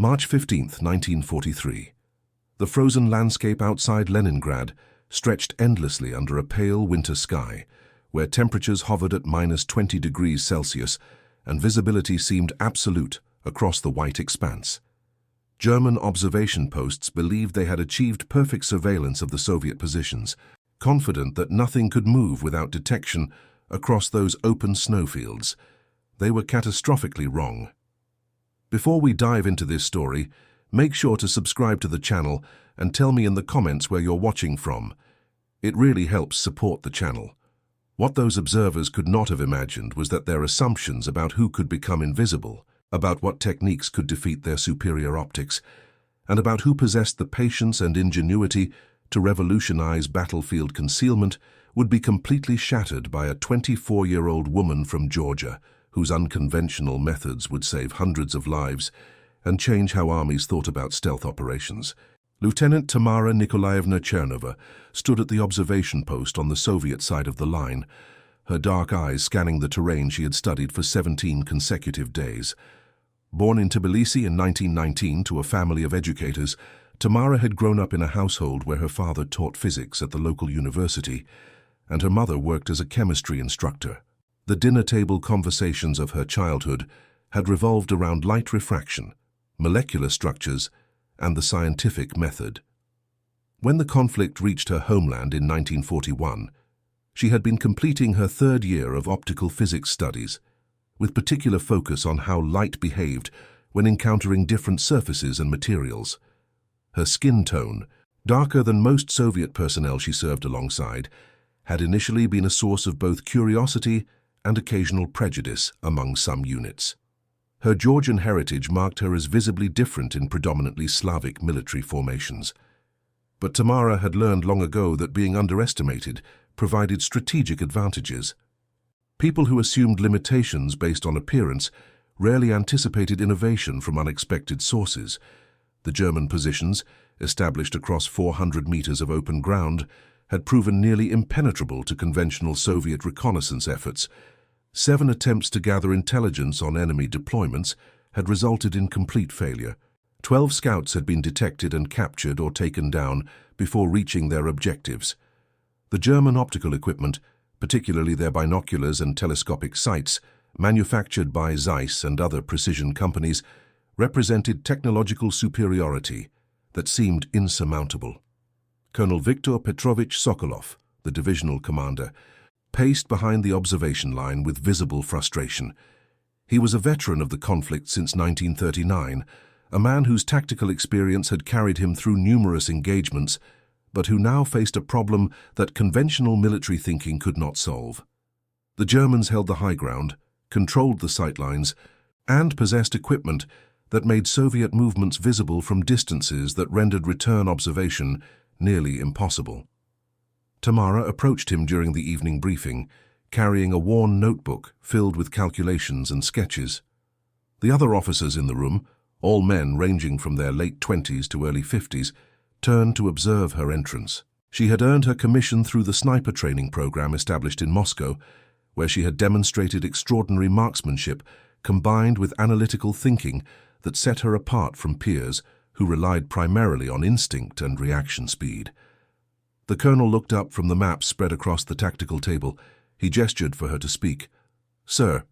March 15, 1943. The frozen landscape outside Leningrad stretched endlessly under a pale winter sky, where temperatures hovered at -20 degrees Celsius and visibility seemed absolute across the white expanse. German observation posts believed they had achieved perfect surveillance of the Soviet positions, confident that nothing could move without detection across those open snowfields. They were catastrophically wrong. Before we dive into this story, make sure to subscribe to the channel and tell me in the comments where you're watching from. It really helps support the channel. What those observers could not have imagined was that their assumptions about who could become invisible, about what techniques could defeat their superior optics, and about who possessed the patience and ingenuity to revolutionize battlefield concealment would be completely shattered by a 24-year-old woman from Georgia, whose unconventional methods would save hundreds of lives and change how armies thought about stealth operations. Lieutenant Tamara Nikolaevna Chernova stood at the observation post on the Soviet side of the line, her dark eyes scanning the terrain she had studied for 17 consecutive days. Born in Tbilisi in 1919 to a family of educators, Tamara had grown up in a household where her father taught physics at the local university, and her mother worked as a chemistry instructor. The dinner table conversations of her childhood had revolved around light refraction, molecular structures, and the scientific method. When the conflict reached her homeland in 1941, she had been completing her third year of optical physics studies, with particular focus on how light behaved when encountering different surfaces and materials. Her skin tone, darker than most Soviet personnel she served alongside, had initially been a source of both curiosity and occasional prejudice among some units. Her Georgian heritage marked her as visibly different in predominantly Slavic military formations. But Tamara had learned long ago that being underestimated provided strategic advantages. People who assumed limitations based on appearance rarely anticipated innovation from unexpected sources. The German positions, established across 400 meters of open ground, had proven nearly impenetrable to conventional Soviet reconnaissance efforts. 7 attempts to gather intelligence on enemy deployments had resulted in complete failure. 12 scouts had been detected and captured or taken down before reaching their objectives. The German optical equipment, particularly their binoculars and telescopic sights, manufactured by Zeiss and other precision companies, represented technological superiority that seemed insurmountable. Colonel Viktor Petrovich Sokolov, the divisional commander, paced behind the observation line with visible frustration. He was a veteran of the conflict since 1939, a man whose tactical experience had carried him through numerous engagements, but who now faced a problem that conventional military thinking could not solve. The Germans held the high ground, controlled the sightlines, and possessed equipment that made Soviet movements visible from distances that rendered return observation nearly impossible. Tamara approached him during the evening briefing, carrying a worn notebook filled with calculations and sketches. The other officers in the room, all men ranging from their late 20s to early 50s, turned to observe her entrance. She had earned her commission through the sniper training program established in Moscow, where she had demonstrated extraordinary marksmanship combined with analytical thinking that set her apart from peers who relied primarily on instinct and reaction speed. The colonel looked up from the map spread across the tactical table. He gestured for her to speak. "Sir,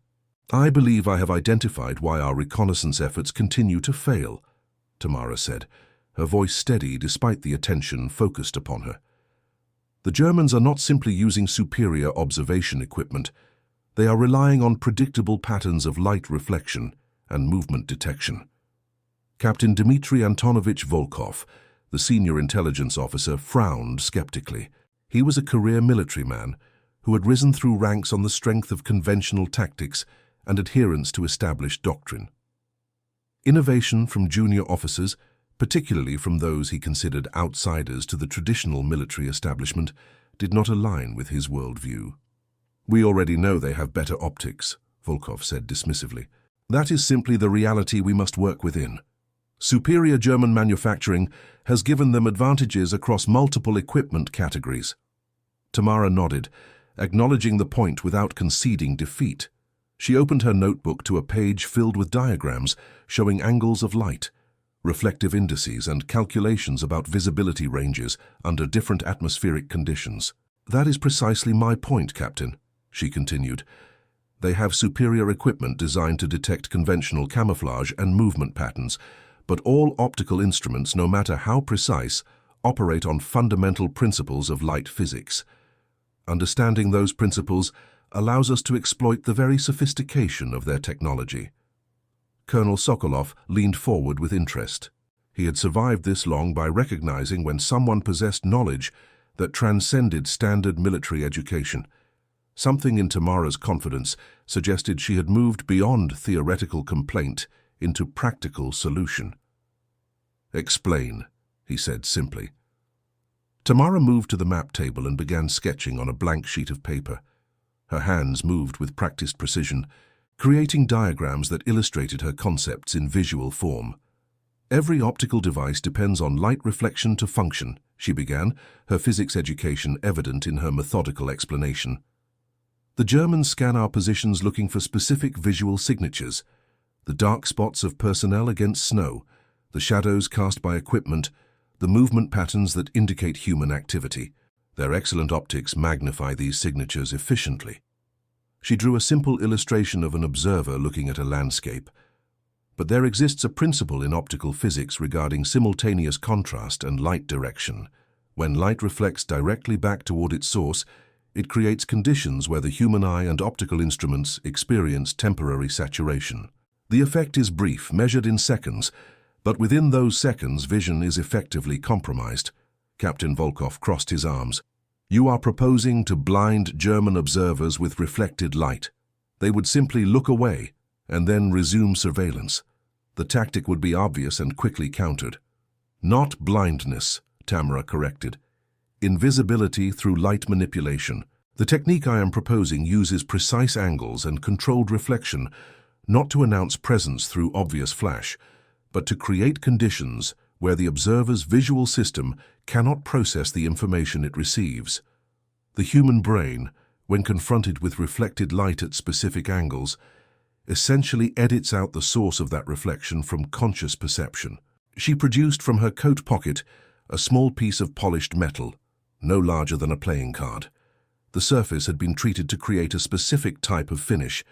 I believe I have identified why our reconnaissance efforts continue to fail," Tamara said, her voice steady despite the attention focused upon her. "The Germans are not simply using superior observation equipment. They are relying on predictable patterns of light reflection and movement detection." Captain Dmitry Antonovich Volkov, the senior intelligence officer, frowned skeptically. He was a career military man who had risen through ranks on the strength of conventional tactics and adherence to established doctrine. Innovation from junior officers, particularly from those he considered outsiders to the traditional military establishment, did not align with his worldview. "We already know they have better optics," Volkov said dismissively. "That is simply the reality we must work within. Superior German manufacturing has given them advantages across multiple equipment categories." Tamara nodded, acknowledging the point without conceding defeat. She opened her notebook to a page filled with diagrams showing angles of light, reflective indices, and calculations about visibility ranges under different atmospheric conditions. "That is precisely my point, Captain," she continued. "They have superior equipment designed to detect conventional camouflage and movement patterns, but all optical instruments, no matter how precise, operate on fundamental principles of light physics. Understanding those principles allows us to exploit the very sophistication of their technology." Colonel Sokolov leaned forward with interest. He had survived this long by recognizing when someone possessed knowledge that transcended standard military education. Something in Tamara's confidence suggested she had moved beyond theoretical complaint into practical solution. "Explain," he said simply. Tamara moved to the map table and began sketching on a blank sheet of paper. Her hands moved with practiced precision, creating diagrams that illustrated her concepts in visual form. "Every optical device depends on light reflection to function," she began, her physics education evident in her methodical explanation. "The Germans scan our positions looking for specific visual signatures: the dark spots of personnel against snow, the shadows cast by equipment, the movement patterns that indicate human activity. Their excellent optics magnify these signatures efficiently." She drew a simple illustration of an observer looking at a landscape. "But there exists a principle in optical physics regarding simultaneous contrast and light direction. When light reflects directly back toward its source, it creates conditions where the human eye and optical instruments experience temporary saturation. The effect is brief, measured in seconds, but within those seconds vision is effectively compromised." Captain Volkov crossed his arms. "You are proposing to blind German observers with reflected light. They would simply look away and then resume surveillance. The tactic would be obvious and quickly countered." "Not blindness," Tamara corrected. "Invisibility through light manipulation. The technique I am proposing uses precise angles and controlled reflection, not to announce presence through obvious flash, but to create conditions where the observer's visual system cannot process the information it receives. The human brain, when confronted with reflected light at specific angles, essentially edits out the source of that reflection from conscious perception." She produced from her coat pocket a small piece of polished metal, no larger than a playing card. The surface had been treated to create a specific type of finish,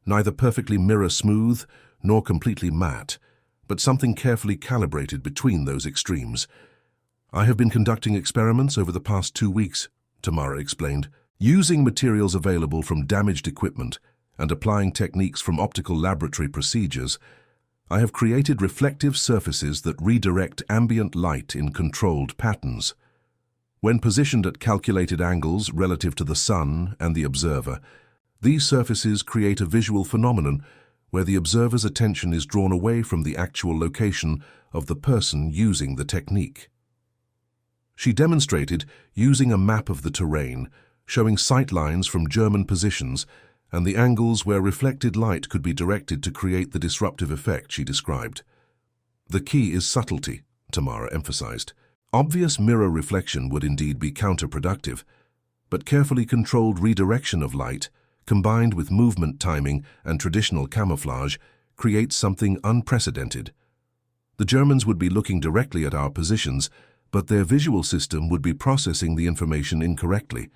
neither perfectly mirror smooth nor completely matte, but something carefully calibrated between those extremes. "I have been conducting experiments over the past 2 weeks," Tamara explained, "using materials available from damaged equipment and applying techniques from optical laboratory procedures. I have created reflective surfaces that redirect ambient light in controlled patterns. When positioned at calculated angles relative to the sun and the observer, these surfaces create a visual phenomenon where the observer's attention is drawn away from the actual location of the person using the technique." She demonstrated using a map of the terrain, showing sight lines from German positions and the angles where reflected light could be directed to create the disruptive effect she described. "The key is subtlety," Tamara emphasized. "Obvious mirror reflection would indeed be counterproductive, but carefully controlled redirection of light, combined with movement timing and traditional camouflage, creates something unprecedented. The Germans would be looking directly at our positions, but their visual system would be processing the information incorrectly."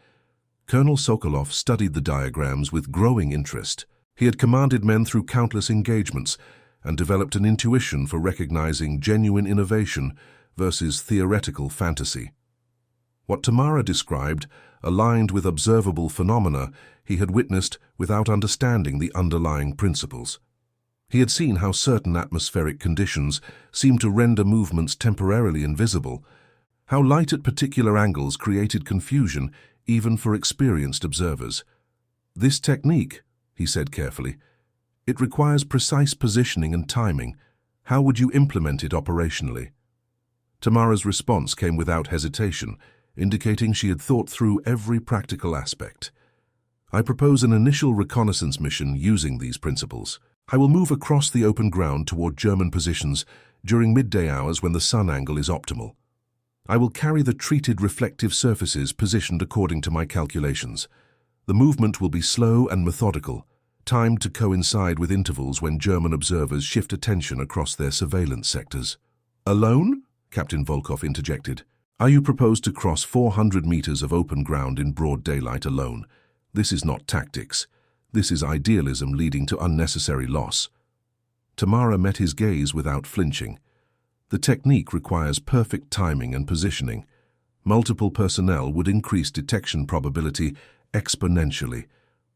Colonel Sokolov studied the diagrams with growing interest. He had commanded men through countless engagements and developed an intuition for recognizing genuine innovation versus theoretical fantasy. What Tamara described aligned with observable phenomena he had witnessed without understanding the underlying principles. He had seen how certain atmospheric conditions seemed to render movements temporarily invisible, how light at particular angles created confusion even for experienced observers. "This technique," he said carefully, "it requires precise positioning and timing. How would you implement it operationally?" Tamara's response came without hesitation, indicating she had thought through every practical aspect. "I propose an initial reconnaissance mission using these principles. I will move across the open ground toward German positions during midday hours when the sun angle is optimal. I will carry the treated reflective surfaces positioned according to my calculations. The movement will be slow and methodical, timed to coincide with intervals when German observers shift attention across their surveillance sectors." Alone? Captain Volkov interjected. You propose to cross 400 meters of open ground in broad daylight alone. This is not tactics. This is idealism leading to unnecessary loss. Tamara met his gaze without flinching. The technique requires perfect timing and positioning. Multiple personnel would increase detection probability exponentially.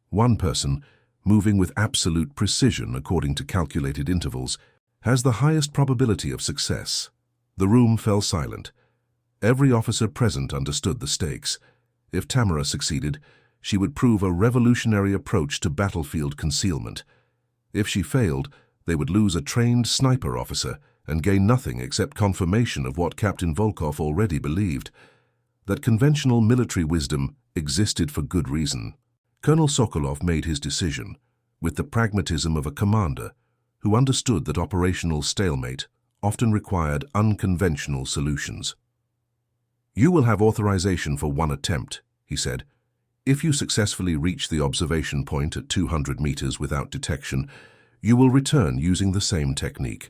One person, moving with absolute precision according to calculated intervals, has the highest probability of success. The room fell silent. Every officer present understood the stakes. If Tamara succeeded, she would prove a revolutionary approach to battlefield concealment. If she failed, they would lose a trained sniper officer and gain nothing except confirmation of what Captain Volkov already believed, that conventional military wisdom existed for good reason. Colonel Sokolov made his decision with the pragmatism of a commander who understood that operational stalemate often required unconventional solutions. "You will have authorization for one attempt," he said. "If you successfully reach the observation point at 200 meters without detection, you will return using the same technique.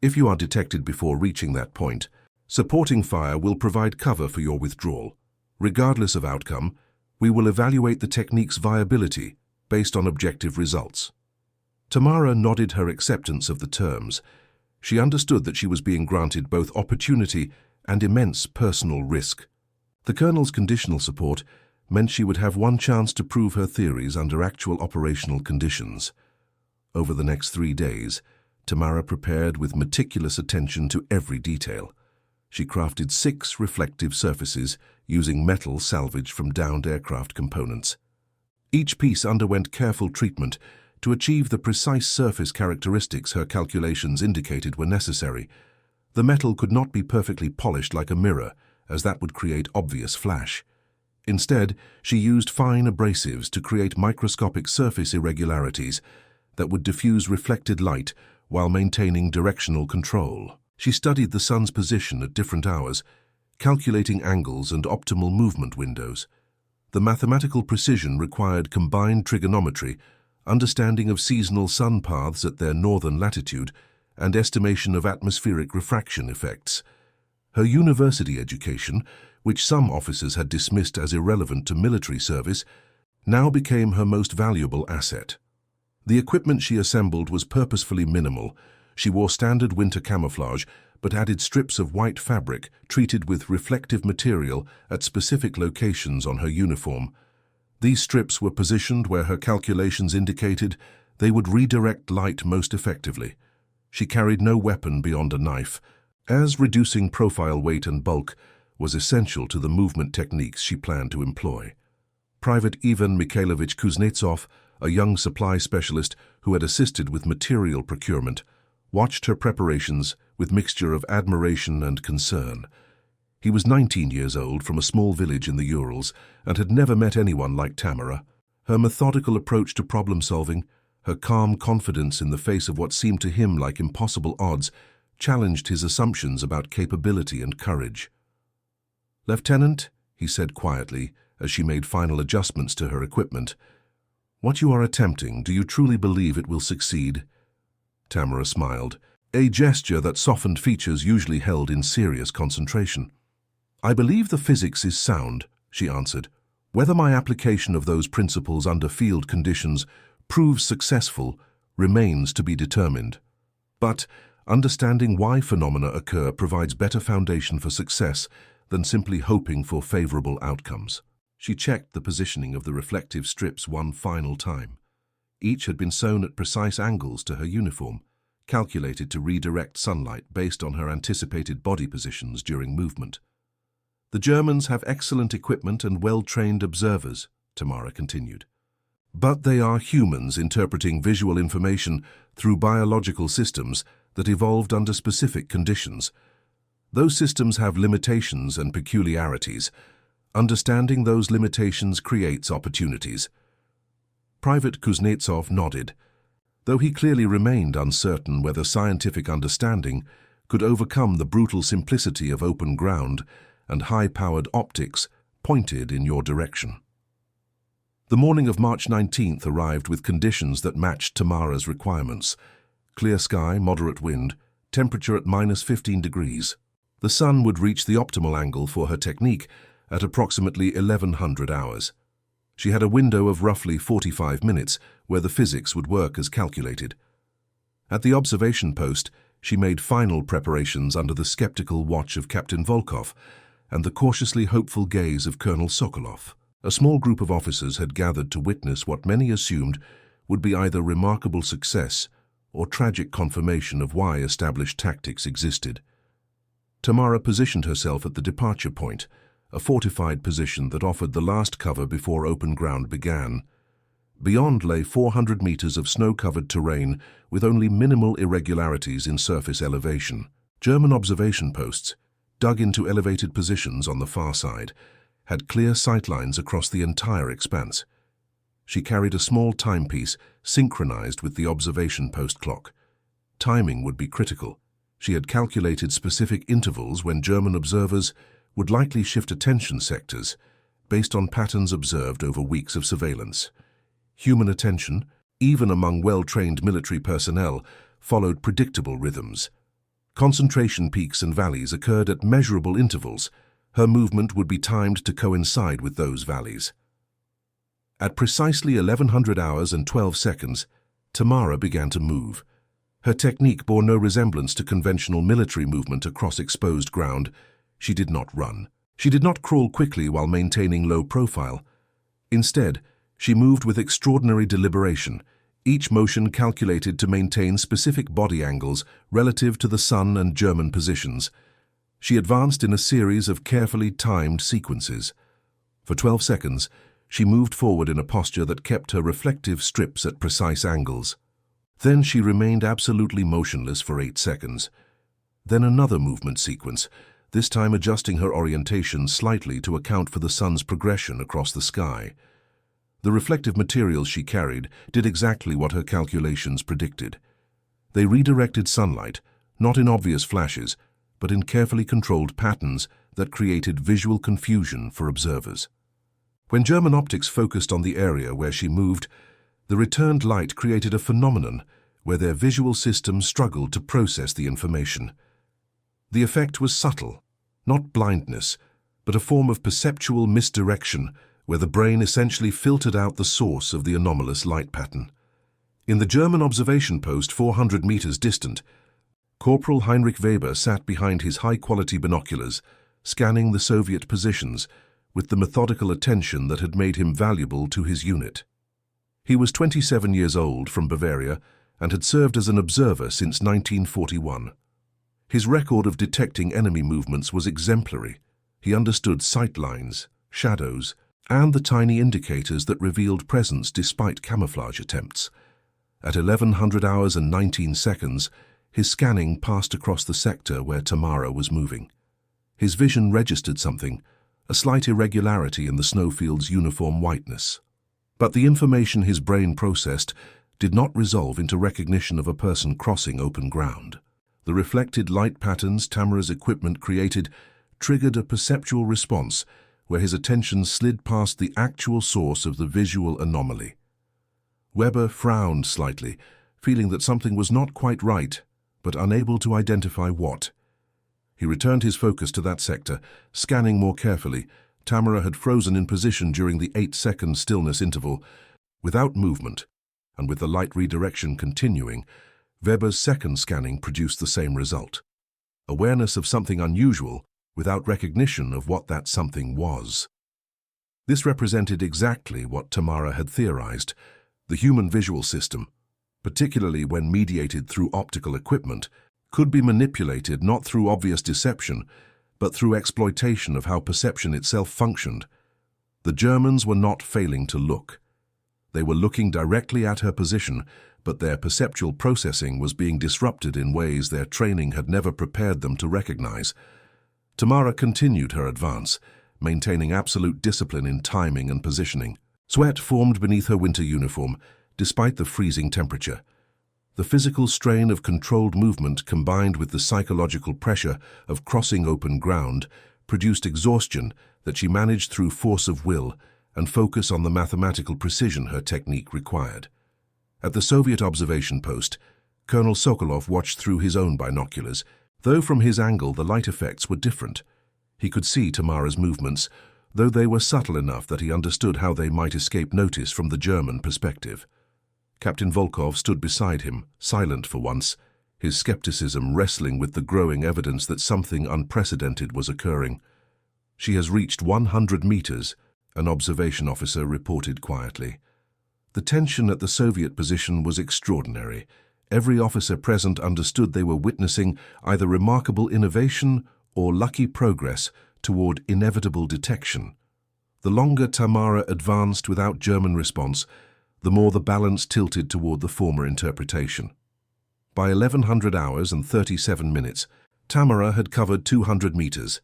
If you are detected before reaching that point, supporting fire will provide cover for your withdrawal. Regardless of outcome, we will evaluate the technique's viability based on objective results." Tamara nodded her acceptance of the terms. She understood that she was being granted both opportunity and immense personal risk. The colonel's conditional support meant she would have one chance to prove her theories under actual operational conditions. Over the next 3 days, Tamara prepared with meticulous attention to every detail. She crafted 6 reflective surfaces using metal salvaged from downed aircraft components. Each piece underwent careful treatment to achieve the precise surface characteristics her calculations indicated were necessary. The metal could not be perfectly polished like a mirror, as that would create obvious flash. Instead, she used fine abrasives to create microscopic surface irregularities that would diffuse reflected light while maintaining directional control. She studied the sun's position at different hours, calculating angles and optimal movement windows. The mathematical precision required combined trigonometry, understanding of seasonal sun paths at their northern latitude, and estimation of atmospheric refraction effects. Her university education, which some officers had dismissed as irrelevant to military service, now became her most valuable asset. The equipment she assembled was purposefully minimal. She wore standard winter camouflage, but added strips of white fabric treated with reflective material at specific locations on her uniform. These strips were positioned where her calculations indicated they would redirect light most effectively. She carried no weapon beyond a knife, as reducing profile weight and bulk was essential to the movement techniques she planned to employ. Private Ivan Mikhailovich Kuznetsov, a young supply specialist who had assisted with material procurement, watched her preparations with mixture of admiration and concern. He was 19 years old from a small village in the Urals and had never met anyone like Tamara. Her methodical approach to problem-solving, her calm confidence in the face of what seemed to him like impossible odds, challenged his assumptions about capability and courage. "Lieutenant," he said quietly as she made final adjustments to her equipment, "what you are attempting, do you truly believe it will succeed?" Tamara smiled, a gesture that softened features usually held in serious concentration. "I believe the physics is sound," she answered. "Whether my application of those principles under field conditions proves successful remains to be determined. But understanding why phenomena occur provides better foundation for success than simply hoping for favorable outcomes." She checked the positioning of the reflective strips one final time. Each had been sewn at precise angles to her uniform, calculated to redirect sunlight based on her anticipated body positions during movement. "The Germans have excellent equipment and well-trained observers," Tamara continued. "But they are humans interpreting visual information through biological systems that evolved under specific conditions. Those systems have limitations and peculiarities. Understanding those limitations creates opportunities." Private Kuznetsov nodded, though he clearly remained uncertain whether scientific understanding could overcome the brutal simplicity of open ground and high-powered optics pointed in your direction. The morning of March 19th arrived with conditions that matched Tamara's requirements. Clear sky, moderate wind, temperature at -15 degrees. The sun would reach the optimal angle for her technique at approximately 1100 hours. She had a window of roughly 45 minutes where the physics would work as calculated. At the observation post, she made final preparations under the skeptical watch of Captain Volkov and the cautiously hopeful gaze of Colonel Sokolov. A small group of officers had gathered to witness what many assumed would be either remarkable success or tragic confirmation of why established tactics existed. Tamara positioned herself at the departure point, a fortified position that offered the last cover before open ground began. Beyond lay 400 meters of snow-covered terrain with only minimal irregularities in surface elevation. German observation posts, dug into elevated positions on the far side, had clear sightlines across the entire expanse. She carried a small timepiece synchronized with the observation post clock. Timing would be critical. She had calculated specific intervals when German observers would likely shift attention sectors based on patterns observed over weeks of surveillance. Human attention, even among well-trained military personnel, followed predictable rhythms. Concentration peaks and valleys occurred at measurable intervals. Her movement would be timed to coincide with those valleys. At precisely 1100 hours and 12 seconds, Tamara began to move. Her technique bore no resemblance to conventional military movement across exposed ground. She did not run. She did not crawl quickly while maintaining low profile. Instead, she moved with extraordinary deliberation, each motion calculated to maintain specific body angles relative to the sun and German positions. She advanced in a series of carefully timed sequences. For 12 seconds, she moved forward in a posture that kept her reflective strips at precise angles. Then she remained absolutely motionless for 8 seconds. Then another movement sequence, this time adjusting her orientation slightly to account for the sun's progression across the sky. The reflective materials she carried did exactly what her calculations predicted. They redirected sunlight, not in obvious flashes, but in carefully controlled patterns that created visual confusion for observers. When German optics focused on the area where she moved, the returned light created a phenomenon where their visual systems struggled to process the information. The effect was subtle, not blindness, but a form of perceptual misdirection where the brain essentially filtered out the source of the anomalous light pattern. In the German observation post 400 meters distant, Corporal Heinrich Weber sat behind his high-quality binoculars, scanning the Soviet positions with the methodical attention that had made him valuable to his unit. He was 27 years old, from Bavaria, and had served as an observer since 1941. His record of detecting enemy movements was exemplary. He understood sight lines, shadows, and the tiny indicators that revealed presence despite camouflage attempts. At 1100 hours and 19 seconds, his scanning passed across the sector where Tamara was moving. His vision registered something, a slight irregularity in the snowfield's uniform whiteness. But the information his brain processed did not resolve into recognition of a person crossing open ground. The reflected light patterns Tamara's equipment created triggered a perceptual response where his attention slid past the actual source of the visual anomaly. Weber frowned slightly, feeling that something was not quite right, but unable to identify what. He returned his focus to that sector, scanning more carefully. Tamara had frozen in position during the 8-second stillness interval, without movement, and with the light redirection continuing, Weber's second scanning produced the same result. Awareness of something unusual, without recognition of what that something was. This represented exactly what Tamara had theorized. The human visual system, particularly when mediated through optical equipment, could be manipulated not through obvious deception, but through exploitation of how perception itself functioned. The Germans were not failing to look. They were looking directly at her position, but their perceptual processing was being disrupted in ways their training had never prepared them to recognize. Tamara continued her advance, maintaining absolute discipline in timing and positioning. Sweat formed beneath her winter uniform, despite the freezing temperature. The physical strain of controlled movement combined with the psychological pressure of crossing open ground produced exhaustion that she managed through force of will and focus on the mathematical precision her technique required. At the Soviet observation post, Colonel Sokolov watched through his own binoculars, though from his angle the light effects were different. He could see Tamara's movements, though they were subtle enough that he understood how they might escape notice from the German perspective. Captain Volkov stood beside him, silent for once, his skepticism wrestling with the growing evidence that something unprecedented was occurring. "She has reached 100 meters, an observation officer reported quietly. The tension at the Soviet position was extraordinary. Every officer present understood they were witnessing either remarkable innovation or lucky progress toward inevitable detection. The longer Tamara advanced without German response, the more the balance tilted toward the former interpretation. By 1100 hours and 37 minutes, Tamara had covered 200 meters.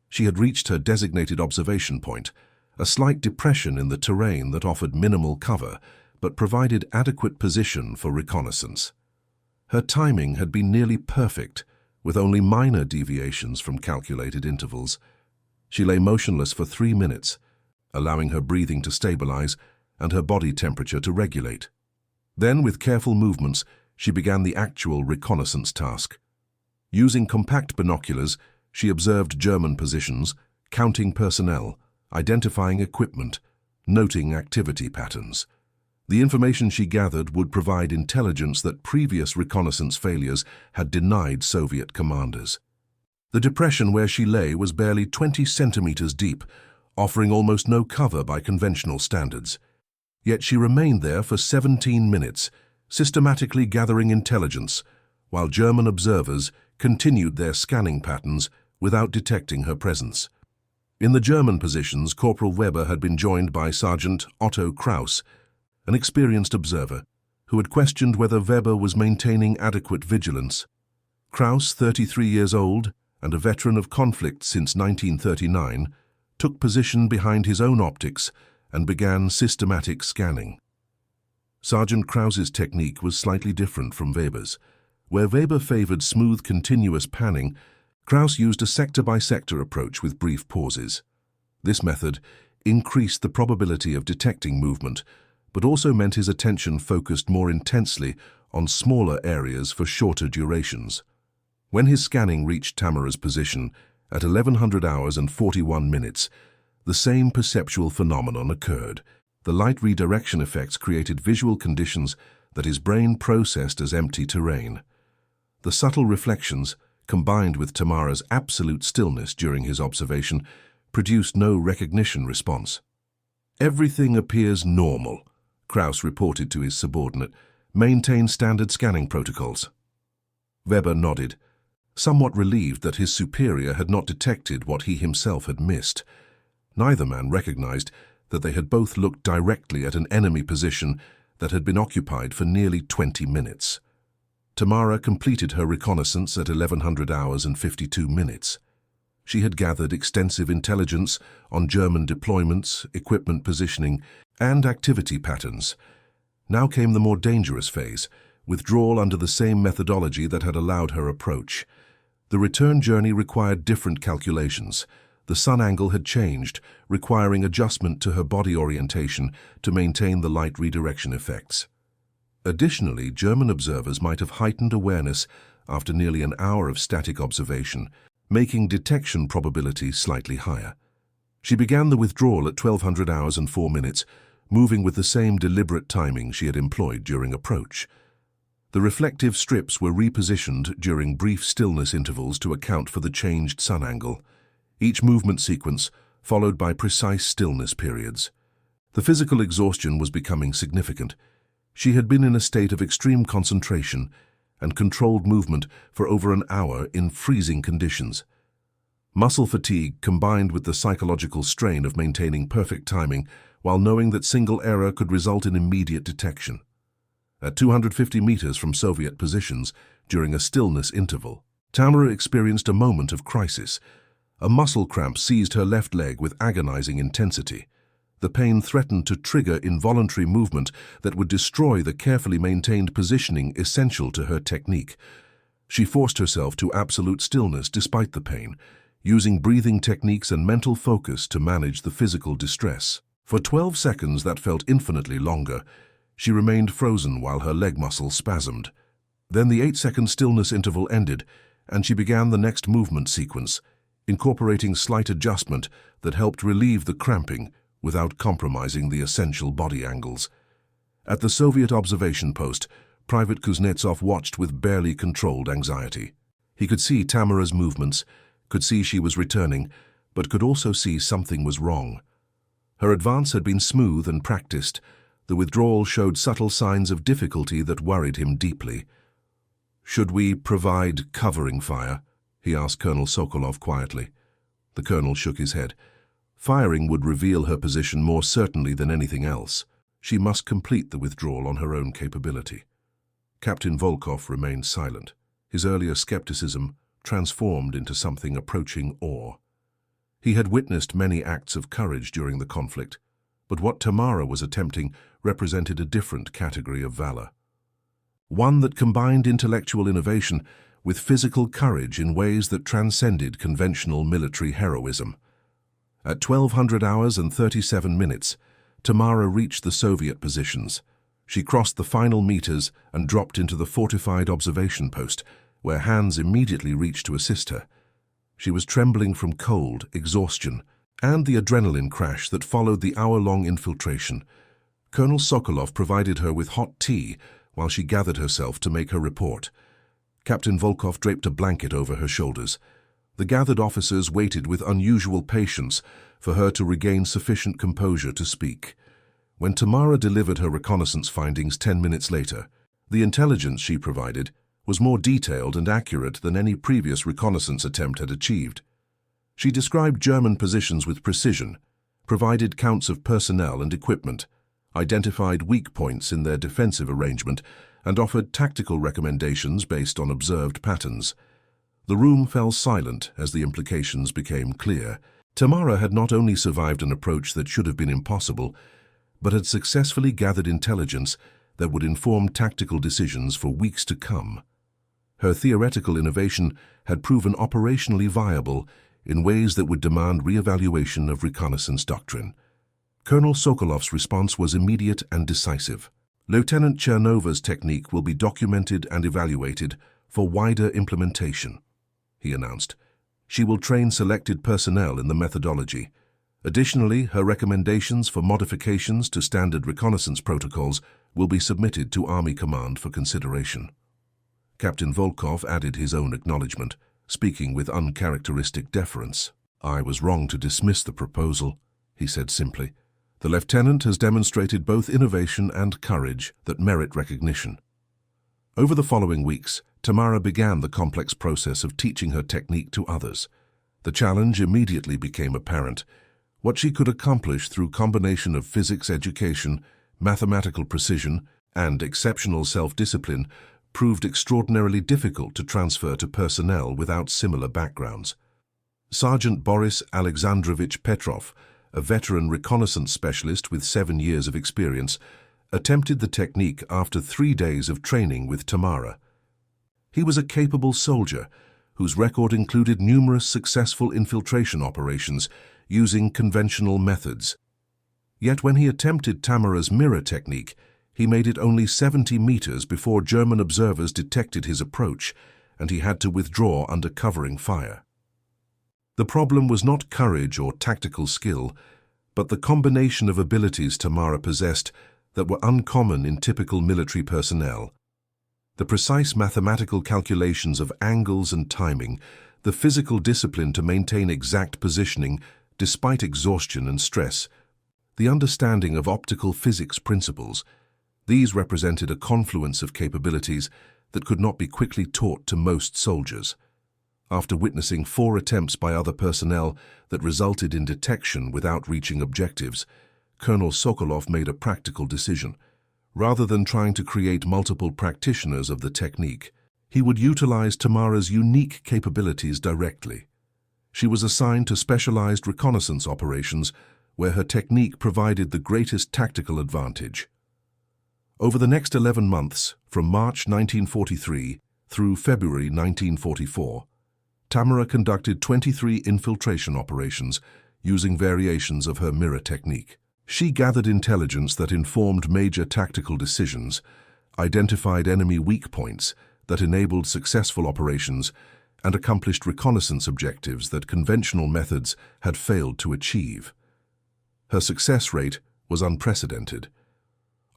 She had reached her designated observation point, a slight depression in the terrain that offered minimal cover but provided adequate position for reconnaissance. Her timing had been nearly perfect, with only minor deviations from calculated intervals. She lay motionless for 3 minutes, allowing her breathing to stabilize and her body temperature to regulate. Then, with careful movements, she began the actual reconnaissance task. Using compact binoculars, she observed German positions, counting personnel, identifying equipment, noting activity patterns. The information she gathered would provide intelligence that previous reconnaissance failures had denied Soviet commanders. The depression where she lay was barely 20 centimeters deep, offering almost no cover by conventional standards. Yet she remained there for 17 minutes, systematically gathering intelligence, while German observers continued their scanning patterns without detecting her presence. In the German positions, Corporal Weber had been joined by Sergeant Otto Kraus, an experienced observer, who had questioned whether Weber was maintaining adequate vigilance. Kraus, 33 years old and a veteran of conflict since 1939, took position behind his own optics and began systematic scanning. Sergeant Kraus's technique was slightly different from Weber's. Where Weber favored smooth, continuous panning, Kraus used a sector-by-sector approach with brief pauses. This method increased the probability of detecting movement, but also meant his attention focused more intensely on smaller areas for shorter durations. When his scanning reached Tamara's position at 1100 hours and 41 minutes, the same perceptual phenomenon occurred. The light redirection effects created visual conditions that his brain processed as empty terrain. The subtle reflections, combined with Tamara's absolute stillness during his observation, produced no recognition response. "Everything appears normal," Kraus reported to his subordinate. "Maintain standard scanning protocols." Weber nodded, somewhat relieved that his superior had not detected what he himself had missed. Neither man recognized that they had both looked directly at an enemy position that had been occupied for nearly 20 minutes. Tamara completed her reconnaissance at 1100 hours and 52 minutes. She had gathered extensive intelligence on German deployments, equipment positioning, and activity patterns. Now came the more dangerous phase, withdrawal under the same methodology that had allowed her approach. The return journey required different calculations. The sun angle had changed, requiring adjustment to her body orientation to maintain the light redirection effects. Additionally, German observers might have heightened awareness after nearly an hour of static observation, making detection probability slightly higher. She began the withdrawal at 1200 hours and 4 minutes, moving with the same deliberate timing she had employed during approach. The reflective strips were repositioned during brief stillness intervals to account for the changed sun angle, each movement sequence followed by precise stillness periods. The physical exhaustion was becoming significant. She had been in a state of extreme concentration and controlled movement for over an hour in freezing conditions. Muscle fatigue combined with the psychological strain of maintaining perfect timing while knowing that single error could result in immediate detection. At 250 meters from Soviet positions, during a stillness interval, Tamara experienced a moment of crisis. A muscle cramp seized her left leg with agonizing intensity. The pain threatened to trigger involuntary movement that would destroy the carefully maintained positioning essential to her technique. She forced herself to absolute stillness despite the pain, using breathing techniques and mental focus to manage the physical distress. For 12 seconds that felt infinitely longer, she remained frozen while her leg muscle spasmed. Then the 8-second stillness interval ended, and she began the next movement sequence, incorporating slight adjustment that helped relieve the cramping without compromising the essential body angles. At the Soviet observation post, Private Kuznetsov watched with barely controlled anxiety. He could see Tamara's movements, could see she was returning, but could also see something was wrong. Her advance had been smooth and practiced. The withdrawal showed subtle signs of difficulty that worried him deeply. "Should we provide covering fire?" he asked Colonel Sokolov quietly. The colonel shook his head. Firing would reveal her position more certainly than anything else. She must complete the withdrawal on her own capability. Captain Volkov remained silent. His earlier skepticism transformed into something approaching awe. He had witnessed many acts of courage during the conflict, but what Tamara was attempting represented a different category of valor. One that combined intellectual innovation with physical courage in ways that transcended conventional military heroism. At 1200 hours and 37 minutes, Tamara reached the Soviet positions. She crossed the final meters and dropped into the fortified observation post, where Hans immediately reached to assist her. She was trembling from cold, exhaustion, and the adrenaline crash that followed the hour-long infiltration. Colonel Sokolov provided her with hot tea while she gathered herself to make her report. Captain Volkov draped a blanket over her shoulders. The gathered officers waited with unusual patience for her to regain sufficient composure to speak. When Tamara delivered her reconnaissance findings 10 minutes later, the intelligence she provided was more detailed and accurate than any previous reconnaissance attempt had achieved. She described German positions with precision, provided counts of personnel and equipment, identified weak points in their defensive arrangement, and offered tactical recommendations based on observed patterns. The room fell silent as the implications became clear. Tamara had not only survived an approach that should have been impossible, but had successfully gathered intelligence that would inform tactical decisions for weeks to come. Her theoretical innovation had proven operationally viable in ways that would demand re-evaluation of reconnaissance doctrine. Colonel Sokolov's response was immediate and decisive. Lieutenant Chernova's technique will be documented and evaluated for wider implementation, he announced. She will train selected personnel in the methodology. Additionally, her recommendations for modifications to standard reconnaissance protocols will be submitted to Army Command for consideration. Captain Volkov added his own acknowledgement, speaking with uncharacteristic deference. "I was wrong to dismiss the proposal," he said simply. "The lieutenant has demonstrated both innovation and courage that merit recognition." Over the following weeks, Tamara began the complex process of teaching her technique to others. The challenge immediately became apparent. What she could accomplish through combination of physics education, mathematical precision, and exceptional self-discipline proved extraordinarily difficult to transfer to personnel without similar backgrounds. Sergeant Boris Alexandrovich Petrov, a veteran reconnaissance specialist with 7 years of experience, attempted the technique after 3 days of training with Tamara. He was a capable soldier whose record included numerous successful infiltration operations using conventional methods. Yet when he attempted Tamara's mirror technique, he made it only 70 meters before German observers detected his approach, and he had to withdraw under covering fire. The problem was not courage or tactical skill, but the combination of abilities Tamara possessed that were uncommon in typical military personnel. The precise mathematical calculations of angles and timing, the physical discipline to maintain exact positioning despite exhaustion and stress, the understanding of optical physics principles. These represented a confluence of capabilities that could not be quickly taught to most soldiers. After witnessing 4 attempts by other personnel that resulted in detection without reaching objectives, Colonel Sokolov made a practical decision. Rather than trying to create multiple practitioners of the technique, he would utilize Tamara's unique capabilities directly. She was assigned to specialized reconnaissance operations where her technique provided the greatest tactical advantage. Over the next 11 months, from March 1943 through February 1944, Tamara conducted 23 infiltration operations using variations of her mirror technique. She gathered intelligence that informed major tactical decisions, identified enemy weak points that enabled successful operations and accomplished reconnaissance objectives that conventional methods had failed to achieve. Her success rate was unprecedented.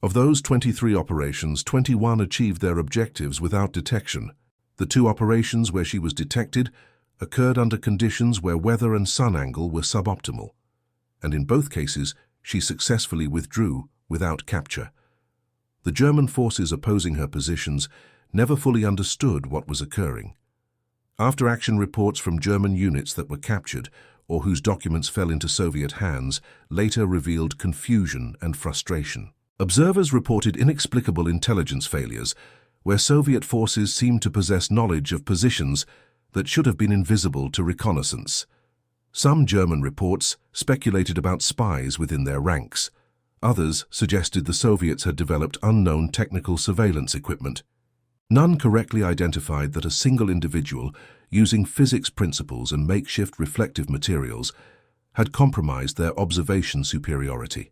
Of those 23 operations, 21 achieved their objectives without detection. The 2 operations where she was detected occurred under conditions where weather and sun angle were suboptimal, and in both cases she successfully withdrew without capture. The German forces opposing her positions never fully understood what was occurring. After-action reports from German units that were captured or whose documents fell into Soviet hands later revealed confusion and frustration. Observers reported inexplicable intelligence failures where Soviet forces seemed to possess knowledge of positions that should have been invisible to reconnaissance. Some German reports speculated about spies within their ranks. Others suggested the Soviets had developed unknown technical surveillance equipment. None correctly identified that a single individual, using physics principles and makeshift reflective materials, had compromised their observation superiority.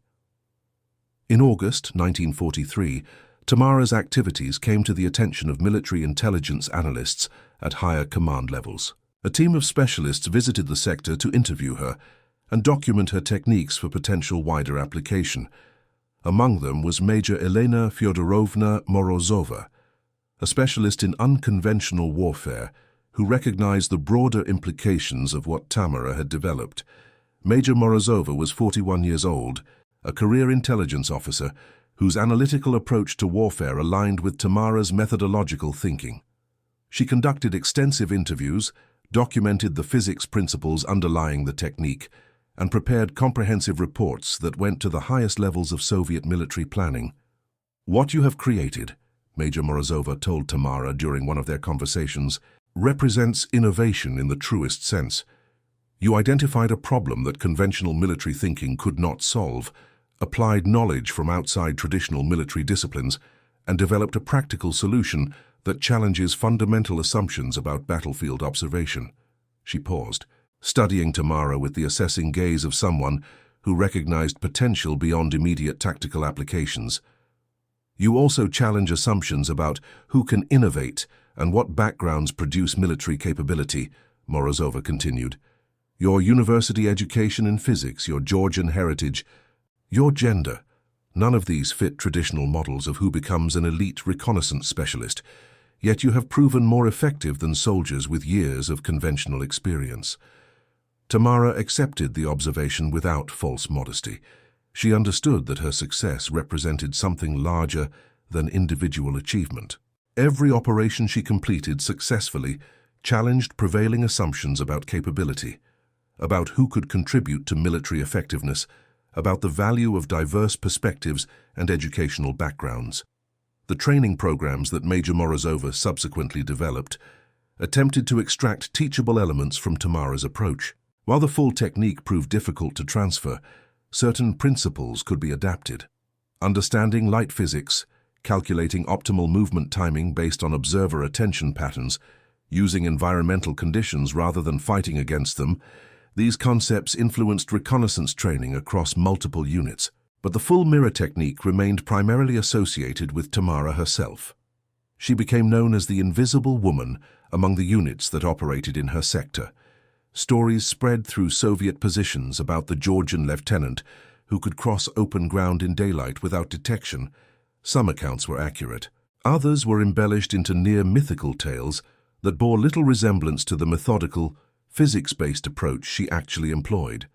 In August 1943, Tamara's activities came to the attention of military intelligence analysts at higher command levels. A team of specialists visited the sector to interview her and document her techniques for potential wider application. Among them was Major Elena Fyodorovna Morozova, a specialist in unconventional warfare who recognized the broader implications of what Tamara had developed. Major Morozova was 41 years old, a career intelligence officer whose analytical approach to warfare aligned with Tamara's methodological thinking. She conducted extensive interviews, documented the physics principles underlying the technique, and prepared comprehensive reports that went to the highest levels of Soviet military planning. "What you have created," Major Morozova told Tamara during one of their conversations, "represents innovation in the truest sense. You identified a problem that conventional military thinking could not solve, applied knowledge from outside traditional military disciplines, and developed a practical solution that challenges fundamental assumptions about battlefield observation." She paused, studying Tamara with the assessing gaze of someone who recognized potential beyond immediate tactical applications. "You also challenge assumptions about who can innovate and what backgrounds produce military capability," Morozova continued. "Your university education in physics, your Georgian heritage, your gender, none of these fit traditional models of who becomes an elite reconnaissance specialist, yet you have proven more effective than soldiers with years of conventional experience." Tamara accepted the observation without false modesty. She understood that her success represented something larger than individual achievement. Every operation she completed successfully challenged prevailing assumptions about capability, about who could contribute to military effectiveness, about the value of diverse perspectives and educational backgrounds. The training programs that Major Morozova subsequently developed attempted to extract teachable elements from Tamara's approach. While the full technique proved difficult to transfer, certain principles could be adapted. Understanding light physics, calculating optimal movement timing based on observer attention patterns, using environmental conditions rather than fighting against them, these concepts influenced reconnaissance training across multiple units. But the full mirror technique remained primarily associated with Tamara herself. She became known as the Invisible Woman among the units that operated in her sector. Stories spread through Soviet positions about the Georgian lieutenant who could cross open ground in daylight without detection. Some accounts were accurate. Others were embellished into near-mythical tales that bore little resemblance to the methodical, physics-based approach she actually employed.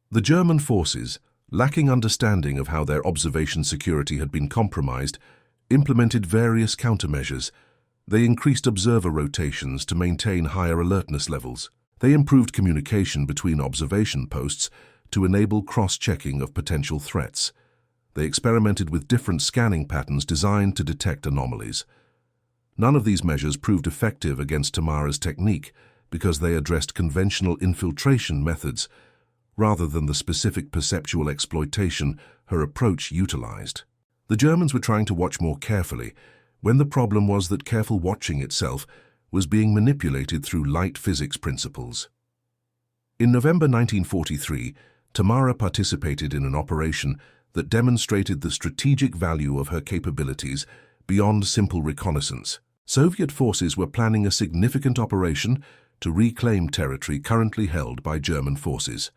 The German forces, lacking understanding of how their observation security had been compromised, implemented various countermeasures. They increased observer rotations to maintain higher alertness levels. They improved communication between observation posts to enable cross-checking of potential threats. They experimented with different scanning patterns designed to detect anomalies. None of these measures proved effective against Tamara's technique because they addressed conventional infiltration methods rather than the specific perceptual exploitation her approach utilized. The Germans were trying to watch more carefully when the problem was that careful watching itself was being manipulated through light physics principles. In November 1943, Tamara participated in an operation that demonstrated the strategic value of her capabilities beyond simple reconnaissance. Soviet forces were planning a significant operation to reclaim territory currently held by German forces.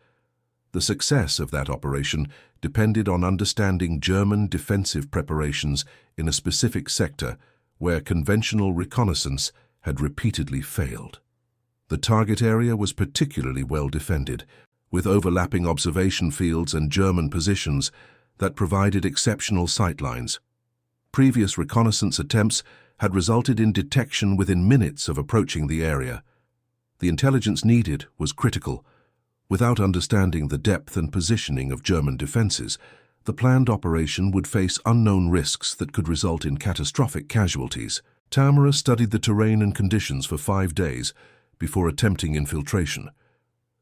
The success of that operation depended on understanding German defensive preparations in a specific sector where conventional reconnaissance had repeatedly failed. The target area was particularly well defended, with overlapping observation fields and German positions that provided exceptional sightlines. Previous reconnaissance attempts had resulted in detection within minutes of approaching the area. The intelligence needed was critical. Without understanding the depth and positioning of German defenses, the planned operation would face unknown risks that could result in catastrophic casualties. Tamara studied the terrain and conditions for 5 days before attempting infiltration.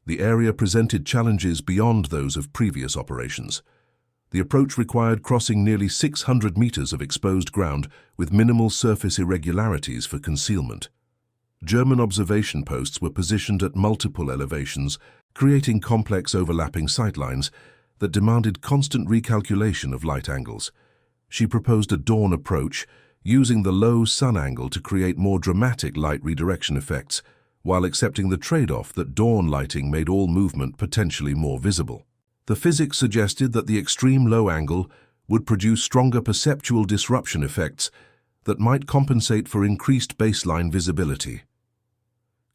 The area presented challenges beyond those of previous operations. The approach required crossing nearly 600 meters of exposed ground with minimal surface irregularities for concealment. German observation posts were positioned at multiple elevations, creating complex overlapping sightlines that demanded constant recalculation of light angles. She proposed a dawn approach, using the low sun angle to create more dramatic light redirection effects, while accepting the trade-off that dawn lighting made all movement potentially more visible. The physics suggested that the extreme low angle would produce stronger perceptual disruption effects that might compensate for increased baseline visibility.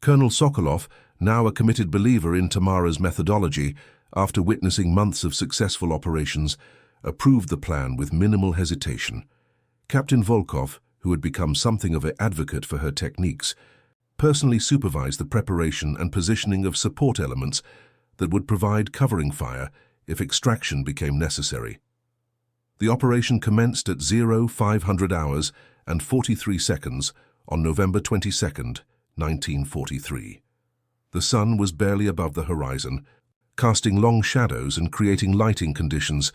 Colonel Sokolov, now a committed believer in Tamara's methodology after witnessing months of successful operations, approved the plan with minimal hesitation. Captain Volkov, who had become something of an advocate for her techniques, personally supervised the preparation and positioning of support elements that would provide covering fire if extraction became necessary. The operation commenced at 0500 hours and 43 seconds on November 22, 1943. The sun was barely above the horizon, casting long shadows and creating lighting conditions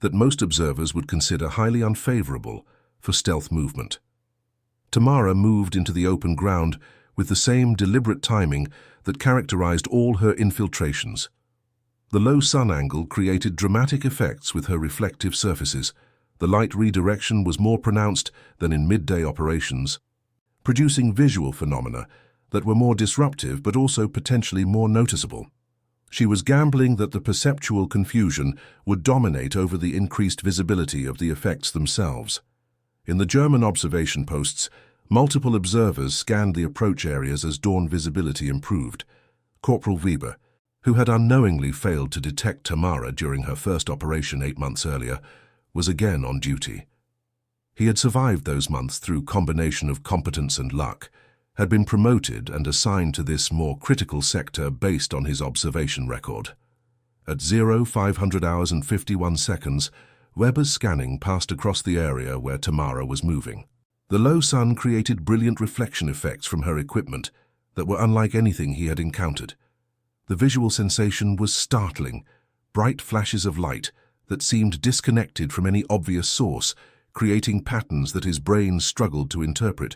that most observers would consider highly unfavorable for stealth movement. Tamara moved into the open ground with the same deliberate timing that characterized all her infiltrations. The low sun angle created dramatic effects with her reflective surfaces. The light redirection was more pronounced than in midday operations, producing visual phenomena that were more disruptive but also potentially more noticeable. She was gambling that the perceptual confusion would dominate over the increased visibility of the effects themselves. In the German observation posts, multiple observers scanned the approach areas as dawn visibility improved. Corporal Weber, who had unknowingly failed to detect Tamara during her first operation 8 months earlier, was again on duty. He had survived those months through combination of competence and luck, had been promoted and assigned to this more critical sector based on his observation record. At 0500 hours and 51 seconds, Weber's scanning passed across the area where Tamara was moving. The low sun created brilliant reflection effects from her equipment that were unlike anything he had encountered. The visual sensation was startling, bright flashes of light that seemed disconnected from any obvious source, creating patterns that his brain struggled to interpret.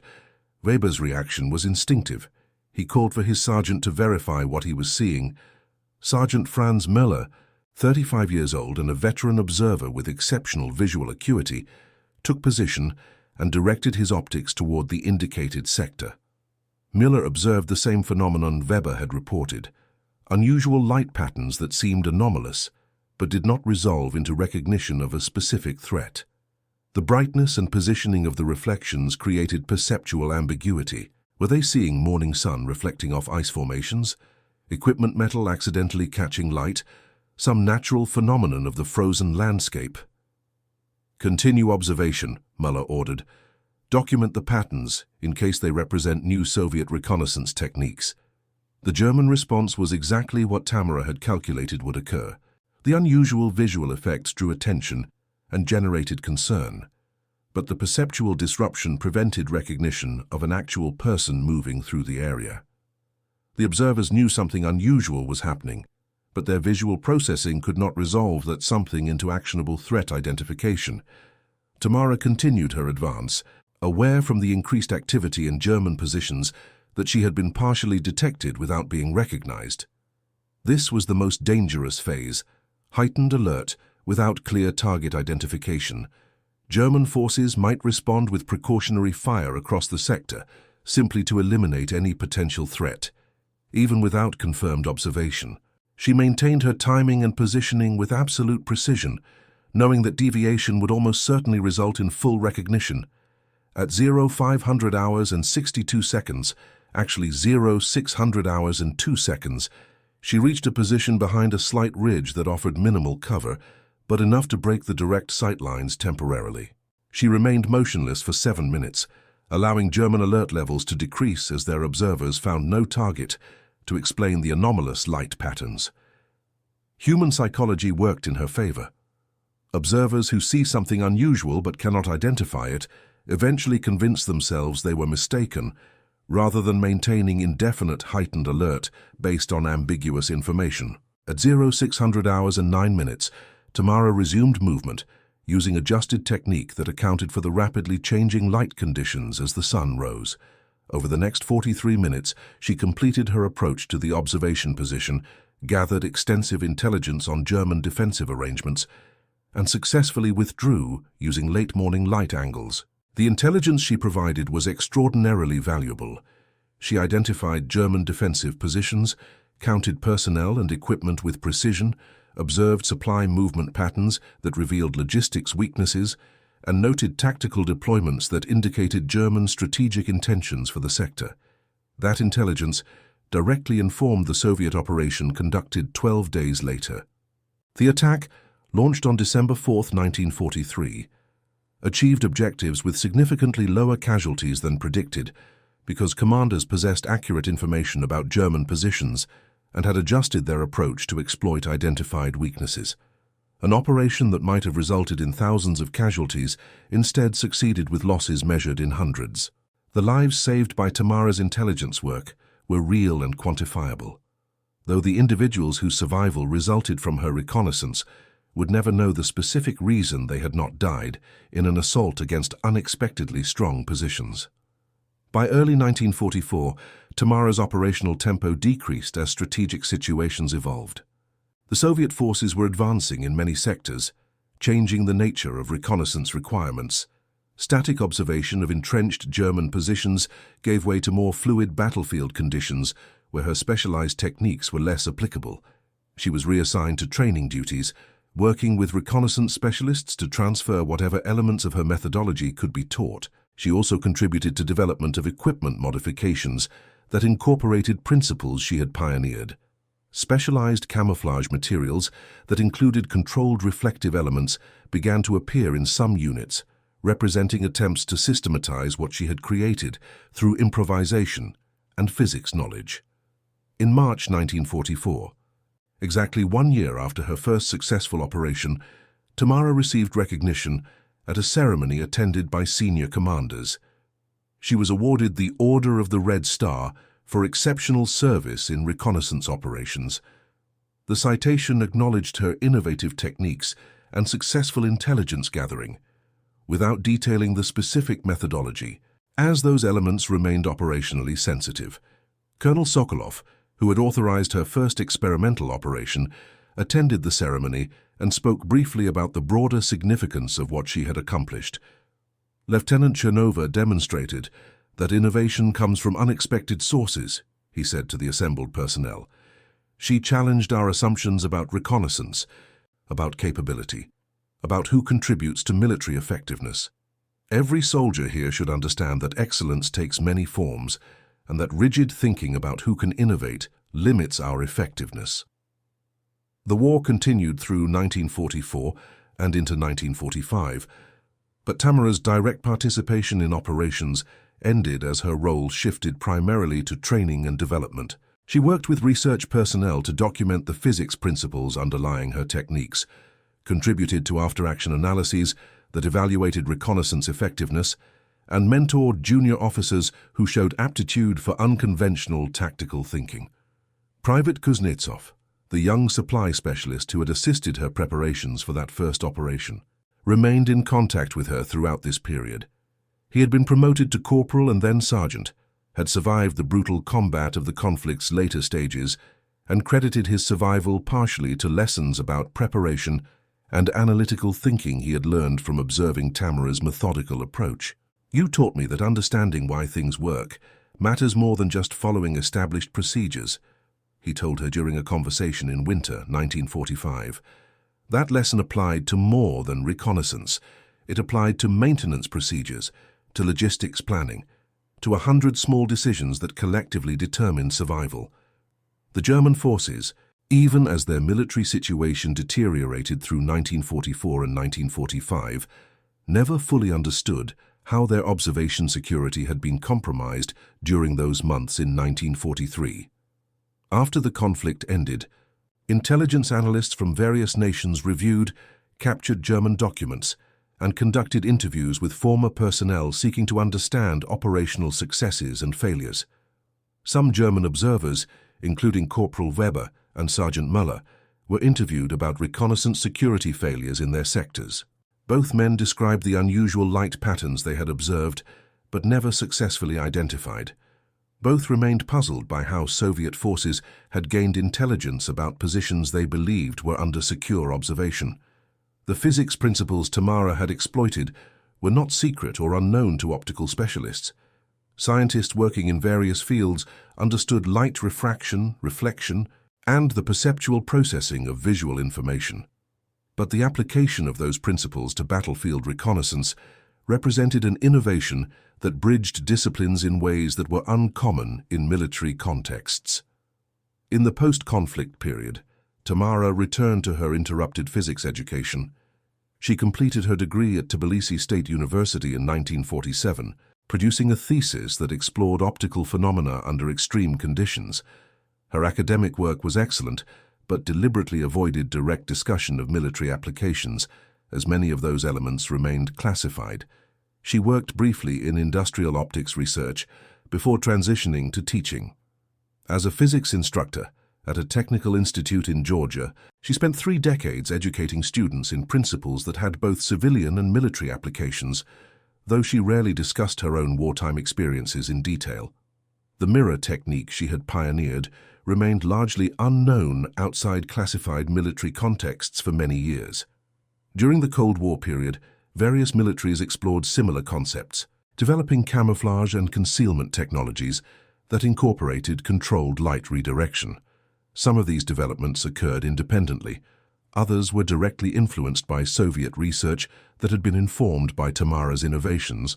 Weber's reaction was instinctive. He called for his sergeant to verify what he was seeing. Sergeant Franz Müller, 35 years old and a veteran observer with exceptional visual acuity, took position and directed his optics toward the indicated sector. Müller observed the same phenomenon Weber had reported, unusual light patterns that seemed anomalous, but did not resolve into recognition of a specific threat. The brightness and positioning of the reflections created perceptual ambiguity. Were they seeing morning sun reflecting off ice formations, equipment metal accidentally catching light, some natural phenomenon of the frozen landscape? "Continue observation," Müller ordered. "Document the patterns in case they represent new Soviet reconnaissance techniques." The German response was exactly what Tamara had calculated would occur. The unusual visual effects drew attention and generated concern, but the perceptual disruption prevented recognition of an actual person moving through the area. The observers knew something unusual was happening, but their visual processing could not resolve that something into actionable threat identification. Tamara continued her advance, aware from the increased activity in German positions that she had been partially detected without being recognized. This was the most dangerous phase, heightened alert without clear target identification. German forces might respond with precautionary fire across the sector, simply to eliminate any potential threat. Even without confirmed observation, she maintained her timing and positioning with absolute precision, knowing that deviation would almost certainly result in full recognition. At 0500 hours and 62 seconds, actually 0600 hours and 2 seconds, she reached a position behind a slight ridge that offered minimal cover, but enough to break the direct sight lines temporarily. She remained motionless for 7 minutes, allowing German alert levels to decrease as their observers found no target to explain the anomalous light patterns. Human psychology worked in her favor. Observers who see something unusual but cannot identify it eventually convince themselves they were mistaken, rather than maintaining indefinite heightened alert based on ambiguous information. At 0600 hours and 9 minutes, Tamara resumed movement, using adjusted technique that accounted for the rapidly changing light conditions as the sun rose. Over the next 43 minutes, she completed her approach to the observation position, gathered extensive intelligence on German defensive arrangements, and successfully withdrew using late-morning light angles. The intelligence she provided was extraordinarily valuable. She identified German defensive positions, counted personnel and equipment with precision, observed supply movement patterns that revealed logistics weaknesses, and noted tactical deployments that indicated German strategic intentions for the sector. That intelligence directly informed the Soviet operation conducted 12 days later. The attack, launched on December 4, 1943, achieved objectives with significantly lower casualties than predicted because commanders possessed accurate information about German positions and had adjusted their approach to exploit identified weaknesses. An operation that might have resulted in thousands of casualties instead succeeded with losses measured in hundreds. The lives saved by Tamara's intelligence work were real and quantifiable, though the individuals whose survival resulted from her reconnaissance would never know the specific reason they had not died in an assault against unexpectedly strong positions. By early 1944, Tamara's operational tempo decreased as strategic situations evolved. The Soviet forces were advancing in many sectors, changing the nature of reconnaissance requirements. Static observation of entrenched German positions gave way to more fluid battlefield conditions where her specialized techniques were less applicable. She was reassigned to training duties, working with reconnaissance specialists to transfer whatever elements of her methodology could be taught. She also contributed to development of equipment modifications that incorporated principles she had pioneered. Specialized camouflage materials that included controlled reflective elements began to appear in some units, representing attempts to systematize what she had created through improvisation and physics knowledge. In March 1944, exactly 1 year after her first successful operation, Tamara received recognition at a ceremony attended by senior commanders. She was awarded the Order of the Red Star for exceptional service in reconnaissance operations. The citation acknowledged her innovative techniques and successful intelligence gathering, without detailing the specific methodology, as those elements remained operationally sensitive. Colonel Sokolov, who had authorized her first experimental operation, attended the ceremony and spoke briefly about the broader significance of what she had accomplished. Lieutenant Chernova demonstrated that innovation comes from unexpected sources, he said to the assembled personnel. She challenged our assumptions about reconnaissance, about capability, about who contributes to military effectiveness. Every soldier here should understand that excellence takes many forms, and that rigid thinking about who can innovate limits our effectiveness. The war continued through 1944 and into 1945, but Tamara's direct participation in operations ended as her role shifted primarily to training and development. She worked with research personnel to document the physics principles underlying her techniques, contributed to after-action analyses that evaluated reconnaissance effectiveness, and mentored junior officers who showed aptitude for unconventional tactical thinking. Private Kuznetsov, the young supply specialist who had assisted her preparations for that first operation, remained in contact with her throughout this period. He had been promoted to corporal and then sergeant, had survived the brutal combat of the conflict's later stages, and credited his survival partially to lessons about preparation and analytical thinking he had learned from observing Tamara's methodical approach. "You taught me that understanding why things work matters more than just following established procedures," he told her during a conversation in winter 1945. That lesson applied to more than reconnaissance. It applied to maintenance procedures, to logistics planning, to 100 small decisions that collectively determined survival. The German forces, even as their military situation deteriorated through 1944 and 1945, never fully understood how their observation security had been compromised during those months in 1943. After the conflict ended, intelligence analysts from various nations reviewed, captured German documents, and conducted interviews with former personnel seeking to understand operational successes and failures. Some German observers, including Corporal Weber and Sergeant Müller, were interviewed about reconnaissance security failures in their sectors. Both men described the unusual light patterns they had observed, but never successfully identified. Both remained puzzled by how Soviet forces had gained intelligence about positions they believed were under secure observation. The physics principles Tamara had exploited were not secret or unknown to optical specialists. Scientists working in various fields understood light refraction, reflection, and the perceptual processing of visual information. But the application of those principles to battlefield reconnaissance represented an innovation that bridged disciplines in ways that were uncommon in military contexts. In the post-conflict period, Tamara returned to her interrupted physics education. She completed her degree at Tbilisi State University in 1947, producing a thesis that explored optical phenomena under extreme conditions. Her academic work was excellent, but deliberately avoided direct discussion of military applications, as many of those elements remained classified. She worked briefly in industrial optics research before transitioning to teaching. As a physics instructor at a technical institute in Georgia, she spent 3 decades educating students in principles that had both civilian and military applications, though she rarely discussed her own wartime experiences in detail. The mirror technique she had pioneered remained largely unknown outside classified military contexts for many years. During the Cold War period, various militaries explored similar concepts, developing camouflage and concealment technologies that incorporated controlled light redirection. Some of these developments occurred independently. Others were directly influenced by Soviet research that had been informed by Tamara's innovations,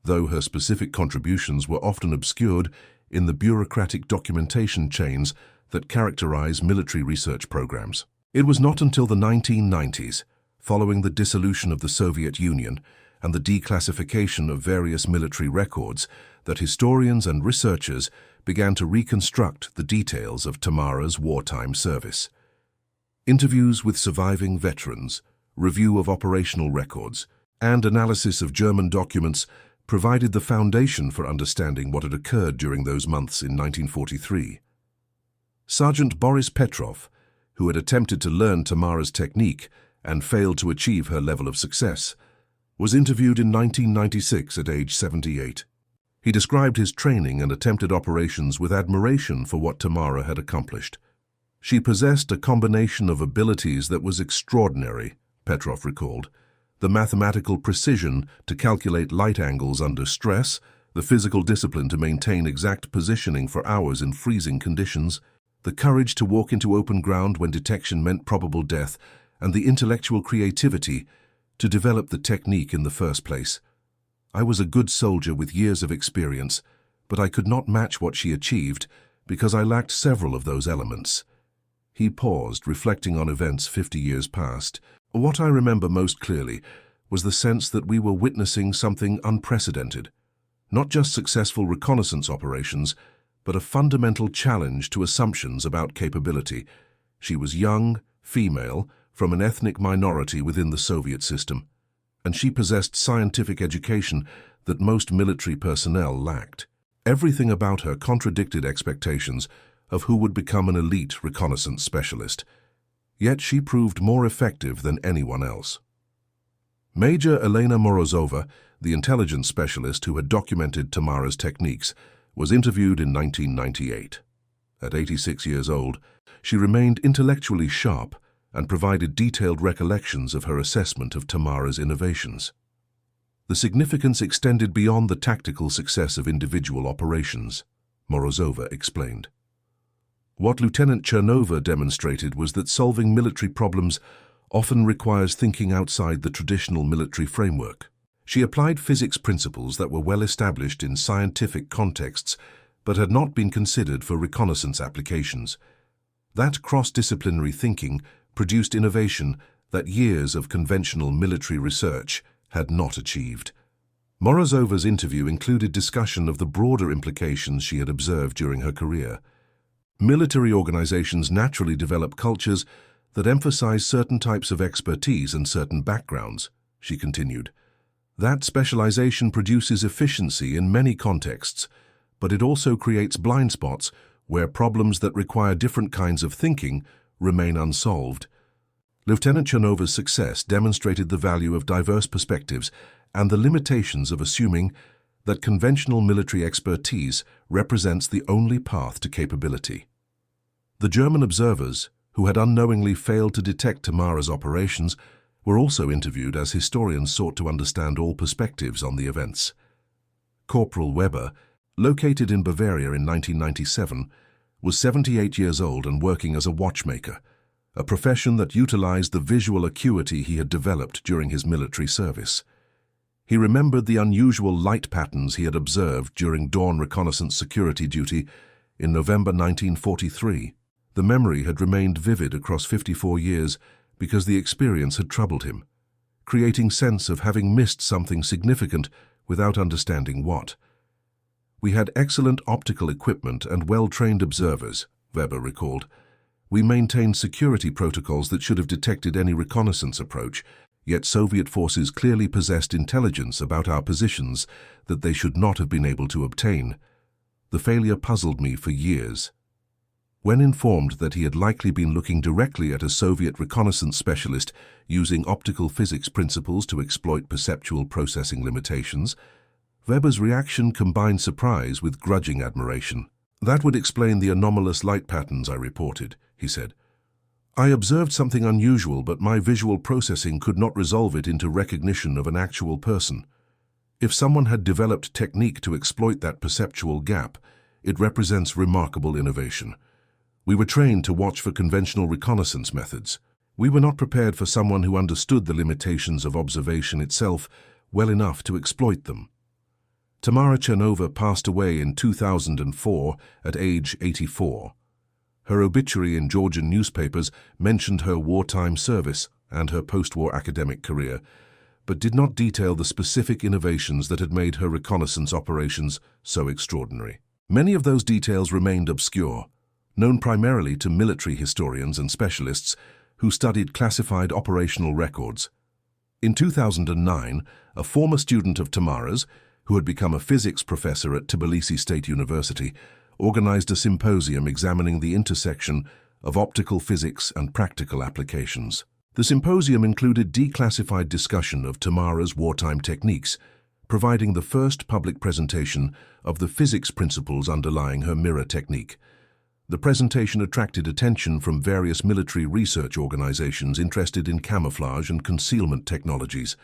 though her specific contributions were often obscured in the bureaucratic documentation chains that characterize military research programs. It was not until the 1990s, following the dissolution of the Soviet Union and the declassification of various military records, that historians and researchers began to reconstruct the details of Tamara's wartime service. Interviews with surviving veterans, review of operational records, and analysis of German documents provided the foundation for understanding what had occurred during those months in 1943. Sergeant Boris Petrov, who had attempted to learn Tamara's technique and failed to achieve her level of success, was interviewed in 1996 at age 78. He described his training and attempted operations with admiration for what Tamara had accomplished. "She possessed a combination of abilities that was extraordinary," Petrov recalled. "The mathematical precision to calculate light angles under stress, the physical discipline to maintain exact positioning for hours in freezing conditions, the courage to walk into open ground when detection meant probable death, and the intellectual creativity to develop the technique in the first place. I was a good soldier with years of experience, but I could not match what she achieved because I lacked several of those elements." He paused, reflecting on events 50 years past. "What I remember most clearly was the sense that we were witnessing something unprecedented. Not just successful reconnaissance operations, but a fundamental challenge to assumptions about capability. She was young, female, from an ethnic minority within the Soviet system, and she possessed scientific education that most military personnel lacked. Everything about her contradicted expectations of who would become an elite reconnaissance specialist. Yet she proved more effective than anyone else." Major Elena Morozova, the intelligence specialist who had documented Tamara's techniques, was interviewed in 1998. At 86 years old, she remained intellectually sharp and provided detailed recollections of her assessment of Tamara's innovations. The significance extended beyond the tactical success of individual operations, Morozova explained. What Lieutenant Chernova demonstrated was that solving military problems often requires thinking outside the traditional military framework. She applied physics principles that were well established in scientific contexts but had not been considered for reconnaissance applications. That cross-disciplinary thinking produced innovation that years of conventional military research had not achieved. Morozova's interview included discussion of the broader implications she had observed during her career. Military organizations naturally develop cultures that emphasize certain types of expertise and certain backgrounds, she continued. That specialization produces efficiency in many contexts, but it also creates blind spots where problems that require different kinds of thinking remain unsolved. Lieutenant Chernova's success demonstrated the value of diverse perspectives and the limitations of assuming that conventional military expertise represents the only path to capability. The German observers, who had unknowingly failed to detect Tamara's operations, were also interviewed as historians sought to understand all perspectives on the events. Corporal Weber, located in Bavaria in 1997, was 78 years old and working as a watchmaker, a profession that utilized the visual acuity he had developed during his military service. He remembered the unusual light patterns he had observed during dawn reconnaissance security duty in November 1943. The memory had remained vivid across 54 years because the experience had troubled him, creating sense of having missed something significant without understanding what. We had excellent optical equipment and well-trained observers, Weber recalled. We maintained security protocols that should have detected any reconnaissance approach, yet Soviet forces clearly possessed intelligence about our positions that they should not have been able to obtain. The failure puzzled me for years. When informed that he had likely been looking directly at a Soviet reconnaissance specialist using optical physics principles to exploit perceptual processing limitations, Weber's reaction combined surprise with grudging admiration. That would explain the anomalous light patterns I reported, he said. I observed something unusual, but my visual processing could not resolve it into recognition of an actual person. If someone had developed technique to exploit that perceptual gap, it represents remarkable innovation. We were trained to watch for conventional reconnaissance methods. We were not prepared for someone who understood the limitations of observation itself well enough to exploit them. Tamara Chernova passed away in 2004 at age 84. Her obituary in Georgian newspapers mentioned her wartime service and her post-war academic career, but did not detail the specific innovations that had made her reconnaissance operations so extraordinary. Many of those details remained obscure, known primarily to military historians and specialists who studied classified operational records. In 2009, a former student of Tamara's, who had become a physics professor at Tbilisi State University, organized a symposium examining the intersection of optical physics and practical applications. The symposium included declassified discussion of Tamara's wartime techniques, providing the first public presentation of the physics principles underlying her mirror technique. The presentation attracted attention from various military research organizations interested in camouflage and concealment technologies.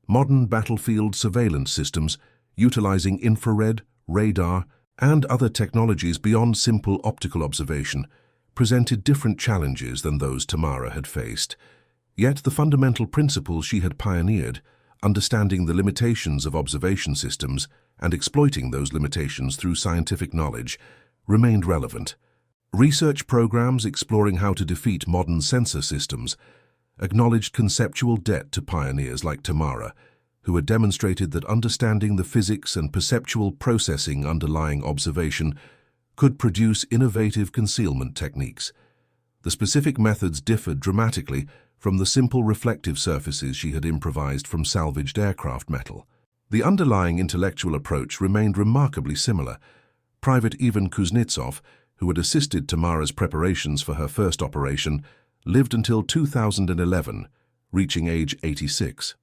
Modern battlefield surveillance systems, utilizing infrared, radar, and other technologies beyond simple optical observation, presented different challenges than those Tamara had faced. Yet the fundamental principles she had pioneered, understanding the limitations of observation systems and exploiting those limitations through scientific knowledge, remained relevant. Research programs exploring how to defeat modern sensor systems acknowledged conceptual debt to pioneers like Tamara, who had demonstrated that understanding the physics and perceptual processing underlying observation could produce innovative concealment techniques. The specific methods differed dramatically from the simple reflective surfaces she had improvised from salvaged aircraft metal. The underlying intellectual approach remained remarkably similar. Private Ivan Kuznetsov, who had assisted Tamara's preparations for her first operation, lived until 2011, reaching age 86.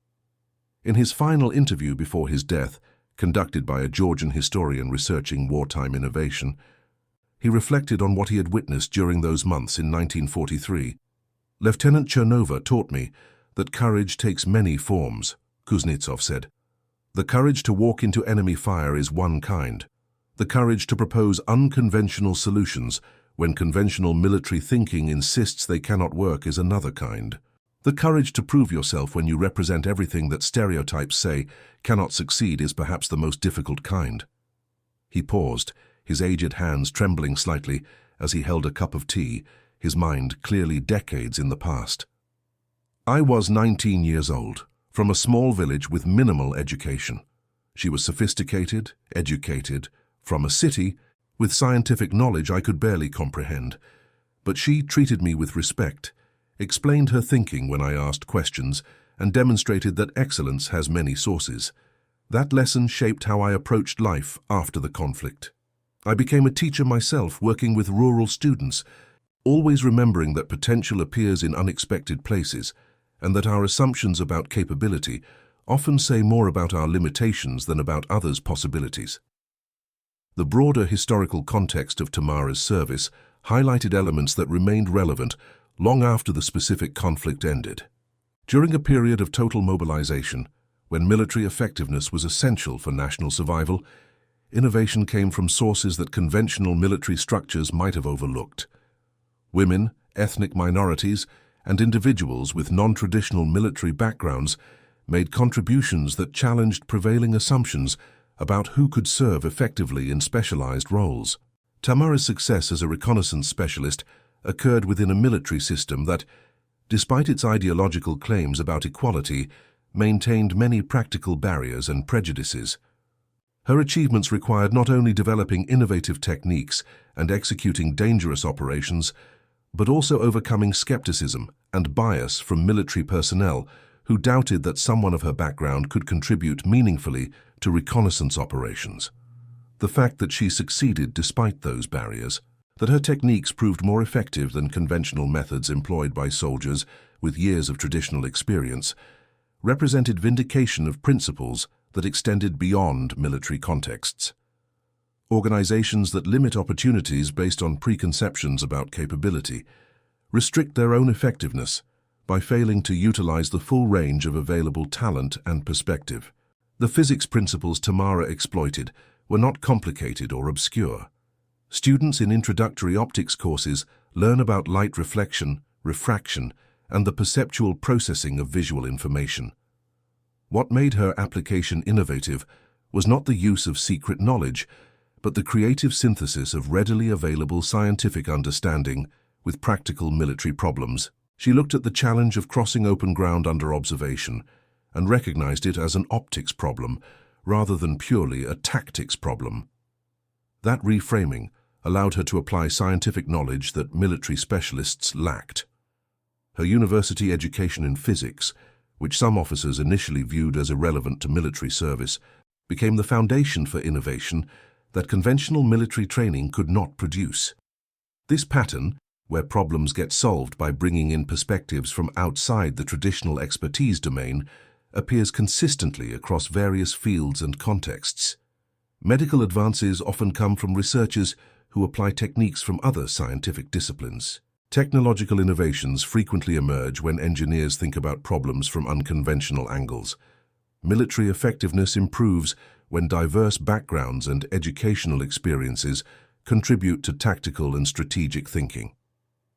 In his final interview before his death, conducted by a Georgian historian researching wartime innovation, he reflected on what he had witnessed during those months in 1943. Lieutenant Chernova taught me that courage takes many forms, Kuznetsov said. The courage to walk into enemy fire is one kind. The courage to propose unconventional solutions when conventional military thinking insists they cannot work is another kind. The courage to prove yourself when you represent everything that stereotypes say cannot succeed is perhaps the most difficult kind. He paused, his aged hands trembling slightly as he held a cup of tea, his mind clearly decades in the past. I was 19 years old, from a small village with minimal education. She was sophisticated, educated, from a city, with scientific knowledge I could barely comprehend. But she treated me with respect, explained her thinking when I asked questions, and demonstrated that excellence has many sources. That lesson shaped how I approached life after the conflict. I became a teacher myself, working with rural students, always remembering that potential appears in unexpected places, and that our assumptions about capability often say more about our limitations than about others' possibilities. The broader historical context of Tamara's service highlighted elements that remained relevant long after the specific conflict ended. During a period of total mobilization, when military effectiveness was essential for national survival, innovation came from sources that conventional military structures might have overlooked. Women, ethnic minorities, and individuals with non-traditional military backgrounds made contributions that challenged prevailing assumptions about who could serve effectively in specialized roles. Tamara's success as a reconnaissance specialist occurred within a military system that, despite its ideological claims about equality, maintained many practical barriers and prejudices. Her achievements required not only developing innovative techniques and executing dangerous operations, but also overcoming skepticism and bias from military personnel who doubted that someone of her background could contribute meaningfully to reconnaissance operations. The fact that she succeeded despite those barriers, that her techniques proved more effective than conventional methods employed by soldiers with years of traditional experience, represented vindication of principles that extended beyond military contexts. Organizations that limit opportunities based on preconceptions about capability restrict their own effectiveness by failing to utilize the full range of available talent and perspective. The physics principles Tamara exploited were not complicated or obscure. Students in introductory optics courses learn about light reflection, refraction, and the perceptual processing of visual information. What made her application innovative was not the use of secret knowledge, but the creative synthesis of readily available scientific understanding with practical military problems. She looked at the challenge of crossing open ground under observation and recognized it as an optics problem rather than purely a tactics problem. That reframing allowed her to apply scientific knowledge that military specialists lacked. Her university education in physics, which some officers initially viewed as irrelevant to military service, became the foundation for innovation that conventional military training could not produce. This pattern, where problems get solved by bringing in perspectives from outside the traditional expertise domain, appears consistently across various fields and contexts. Medical advances often come from researchers who apply techniques from other scientific disciplines. Technological innovations frequently emerge when engineers think about problems from unconventional angles. Military effectiveness improves when diverse backgrounds and educational experiences contribute to tactical and strategic thinking.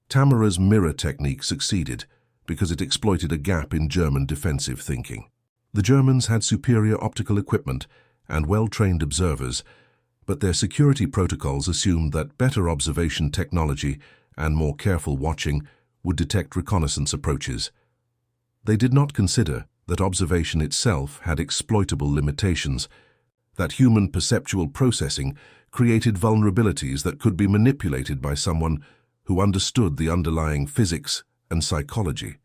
Tamara's mirror technique succeeded because it exploited a gap in German defensive thinking. The Germans had superior optical equipment and well-trained observers, but their security protocols assumed that better observation technology and more careful watching would detect reconnaissance approaches. They did not consider that observation itself had exploitable limitations, that human perceptual processing created vulnerabilities that could be manipulated by someone who understood the underlying physics and psychology.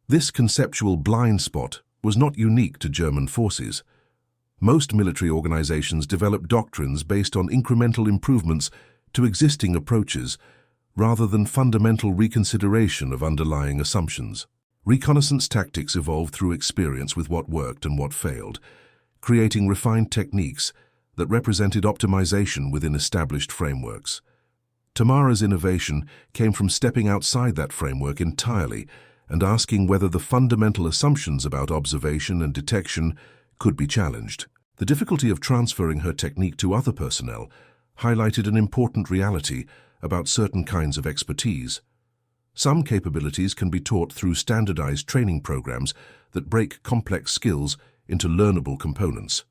This conceptual blind spot was not unique to German forces. Most military organizations develop doctrines based on incremental improvements to existing approaches rather than fundamental reconsideration of underlying assumptions. Reconnaissance tactics evolved through experience with what worked and what failed, creating refined techniques that represented optimization within established frameworks. Tamara's innovation came from stepping outside that framework entirely and asking whether the fundamental assumptions about observation and detection could be challenged. The difficulty of transferring her technique to other personnel highlighted an important reality about certain kinds of expertise. Some capabilities can be taught through standardized training programs that break complex skills into learnable components.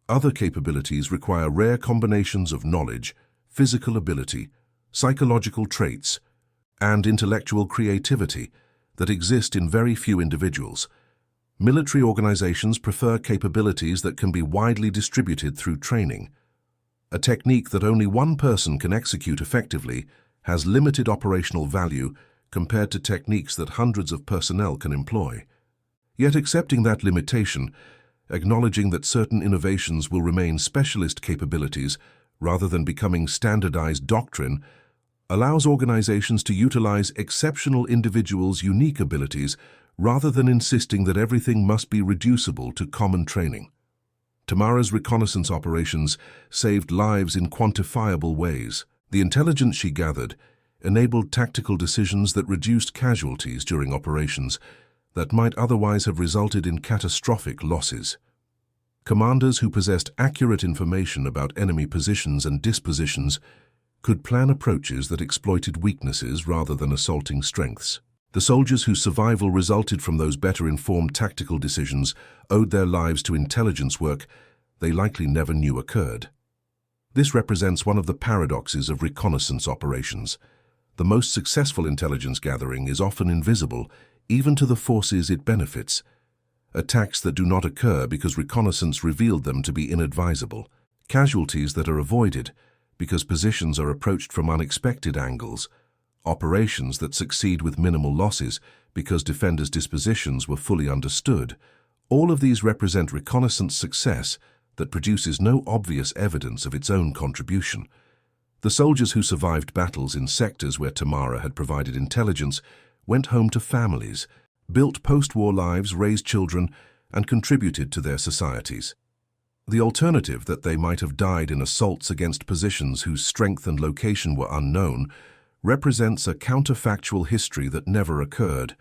Other capabilities require rare combinations of knowledge, physical ability, psychological traits, and intellectual creativity that exist in very few individuals. Military organizations prefer capabilities that can be widely distributed through training. A technique that only one person can execute effectively has limited operational value compared to techniques that hundreds of personnel can employ. Yet accepting that limitation, acknowledging that certain innovations will remain specialist capabilities rather than becoming standardized doctrine, allows organizations to utilize exceptional individuals' unique abilities rather than insisting that everything must be reducible to common training. Tamara's reconnaissance operations saved lives in quantifiable ways. The intelligence she gathered enabled tactical decisions that reduced casualties during operations that might otherwise have resulted in catastrophic losses. Commanders who possessed accurate information about enemy positions and dispositions could plan approaches that exploited weaknesses rather than assaulting strengths. The soldiers whose survival resulted from those better-informed tactical decisions owed their lives to intelligence work they likely never knew occurred. This represents one of the paradoxes of reconnaissance operations. The most successful intelligence gathering is often invisible, even to the forces it benefits. Attacks that do not occur because reconnaissance revealed them to be inadvisable. Casualties that are avoided because positions are approached from unexpected angles. Operations that succeed with minimal losses because defenders' dispositions were fully understood. All of these represent reconnaissance success that produces no obvious evidence of its own contribution. The soldiers who survived battles in sectors where Tamara had provided intelligence went home to families, built post-war lives, raised children, and contributed to their societies. The alternative, that they might have died in assaults against positions whose strength and location were unknown, represents a counterfactual history that never occurred.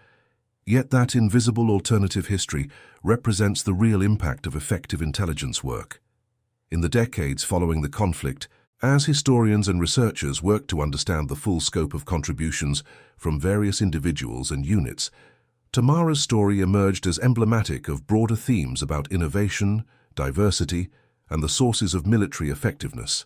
Yet that invisible alternative history represents the real impact of effective intelligence work. In the decades following the conflict, as historians and researchers worked to understand the full scope of contributions from various individuals and units, Tamara's story emerged as emblematic of broader themes about innovation, diversity, and the sources of military effectiveness.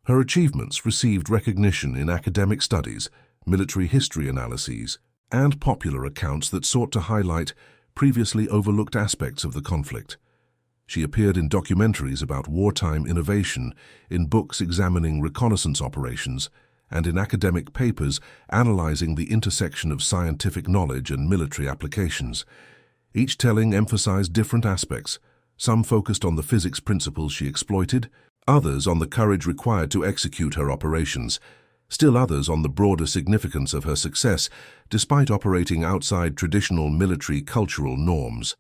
Her achievements received recognition in academic studies, military history analyses, and popular accounts that sought to highlight previously overlooked aspects of the conflict. She appeared in documentaries about wartime innovation, in books examining reconnaissance operations, and in academic papers analyzing the intersection of scientific knowledge and military applications. Each telling emphasized different aspects. Some focused on the physics principles she exploited, others on the courage required to execute her operations, still others on the broader significance of her success, despite operating outside traditional military cultural norms.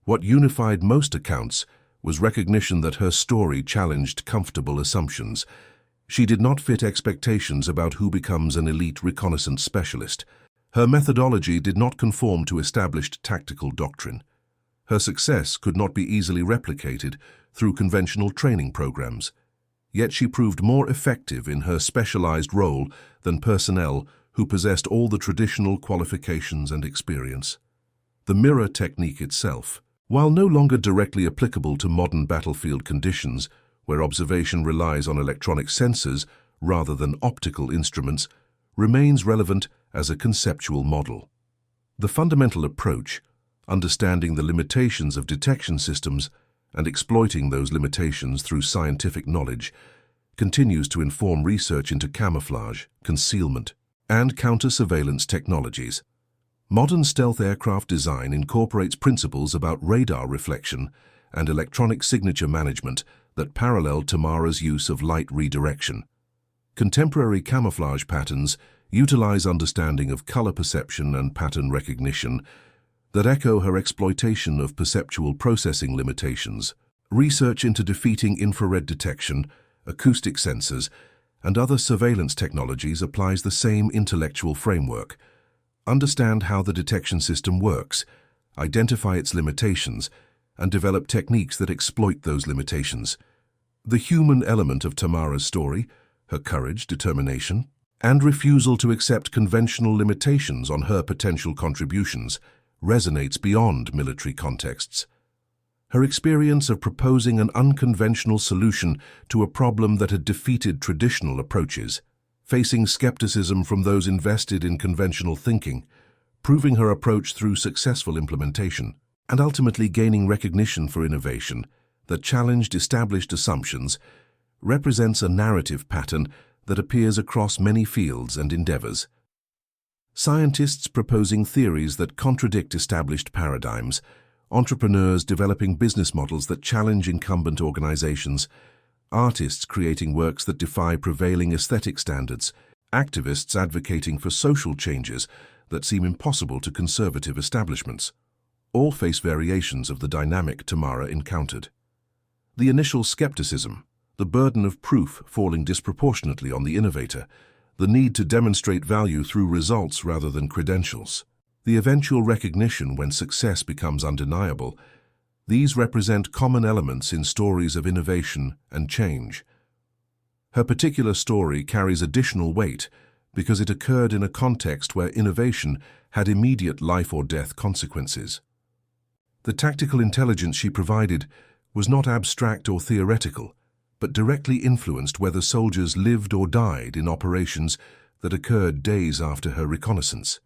What unified most accounts was recognition that her story challenged comfortable assumptions. She did not fit expectations about who becomes an elite reconnaissance specialist. Her methodology did not conform to established tactical doctrine. Her success could not be easily replicated through conventional training programs. Yet she proved more effective in her specialized role than personnel who possessed all the traditional qualifications and experience. The mirror technique itself, while no longer directly applicable to modern battlefield conditions, where observation relies on electronic sensors rather than optical instruments, remains relevant as a conceptual model. The fundamental approach, understanding the limitations of detection systems and exploiting those limitations through scientific knowledge, continues to inform research into camouflage, concealment, and counter-surveillance technologies. Modern stealth aircraft design incorporates principles about radar reflection and electronic signature management that parallel Tamara's use of light redirection. Contemporary camouflage patterns utilize understanding of color perception and pattern recognition that echo her exploitation of perceptual processing limitations. Research into defeating infrared detection, acoustic sensors, and other surveillance technologies applies the same intellectual framework. Understand how the detection system works, identify its limitations, and develop techniques that exploit those limitations. The human element of Tamara's story, her courage, determination, and refusal to accept conventional limitations on her potential contributions, resonates beyond military contexts. Her experience of proposing an unconventional solution to a problem that had defeated traditional approaches, facing skepticism from those invested in conventional thinking, proving her approach through successful implementation, and ultimately gaining recognition for innovation that challenged established assumptions, represents a narrative pattern that appears across many fields and endeavors. Scientists proposing theories that contradict established paradigms, entrepreneurs developing business models that challenge incumbent organizations, artists creating works that defy prevailing aesthetic standards, activists advocating for social changes that seem impossible to conservative establishments. All face variations of the dynamic Tamara encountered. The initial skepticism, the burden of proof falling disproportionately on the innovator, the need to demonstrate value through results rather than credentials, the eventual recognition when success becomes undeniable, these represent common elements in stories of innovation and change. Her particular story carries additional weight because it occurred in a context where innovation had immediate life or death consequences. The tactical intelligence she provided was not abstract or theoretical, but directly influenced whether soldiers lived or died in operations that occurred days after her reconnaissance.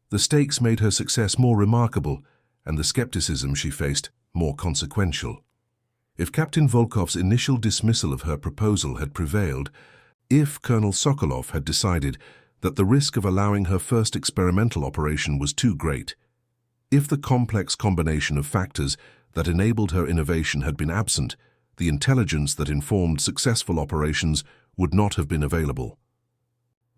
The stakes made her success more remarkable and the skepticism she faced more consequential. If Captain Volkov's initial dismissal of her proposal had prevailed, if Colonel Sokolov had decided that the risk of allowing her first experimental operation was too great, if the complex combination of factors that enabled her innovation had been absent, the intelligence that informed successful operations would not have been available.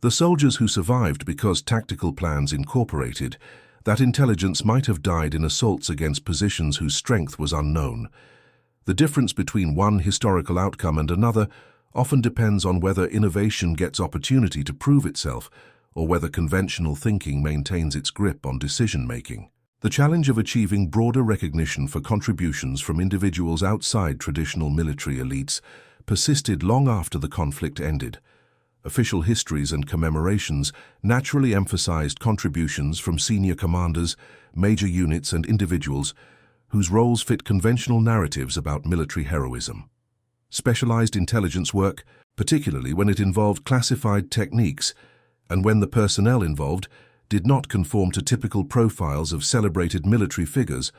The soldiers who survived because tactical plans incorporated that intelligence might have died in assaults against positions whose strength was unknown. The difference between one historical outcome and another often depends on whether innovation gets opportunity to prove itself or whether conventional thinking maintains its grip on decision-making. The challenge of achieving broader recognition for contributions from individuals outside traditional military elites persisted long after the conflict ended. Official histories and commemorations naturally emphasized contributions from senior commanders, major units, and individuals whose roles fit conventional narratives about military heroism. Specialized intelligence work, particularly when it involved classified techniques, and when the personnel involved did not conform to typical profiles of celebrated military figures,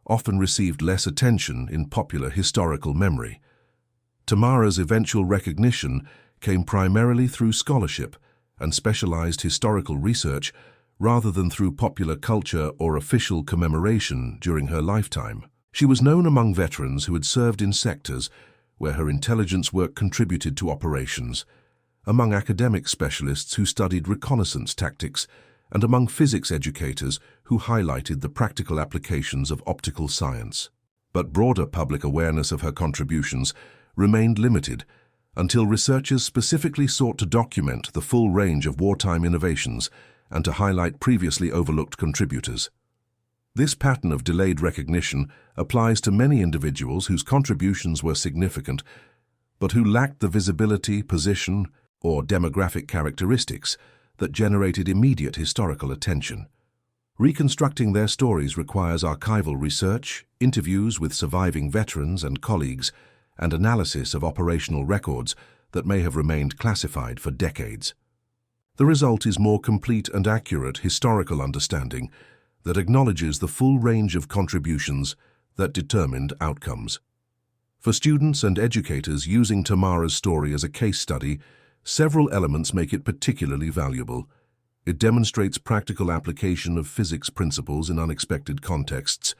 often received less attention in popular historical memory. Tamara's eventual recognition came primarily through scholarship and specialized historical research rather than through popular culture or official commemoration during her lifetime. She was known among veterans who had served in sectors where her intelligence work contributed to operations, among academic specialists who studied reconnaissance tactics, and among physics educators who highlighted the practical applications of optical science. But broader public awareness of her contributions remained limited until researchers specifically sought to document the full range of wartime innovations and to highlight previously overlooked contributors. This pattern of delayed recognition applies to many individuals whose contributions were significant, but who lacked the visibility, position, or demographic characteristics that generated immediate historical attention. Reconstructing their stories requires archival research, interviews with surviving veterans and colleagues, and analysis of operational records that may have remained classified for decades. The result is more complete and accurate historical understanding that acknowledges the full range of contributions that determined outcomes. For students and educators using Tamara's story as a case study, several elements make it particularly valuable. It demonstrates practical application of physics principles in unexpected contexts,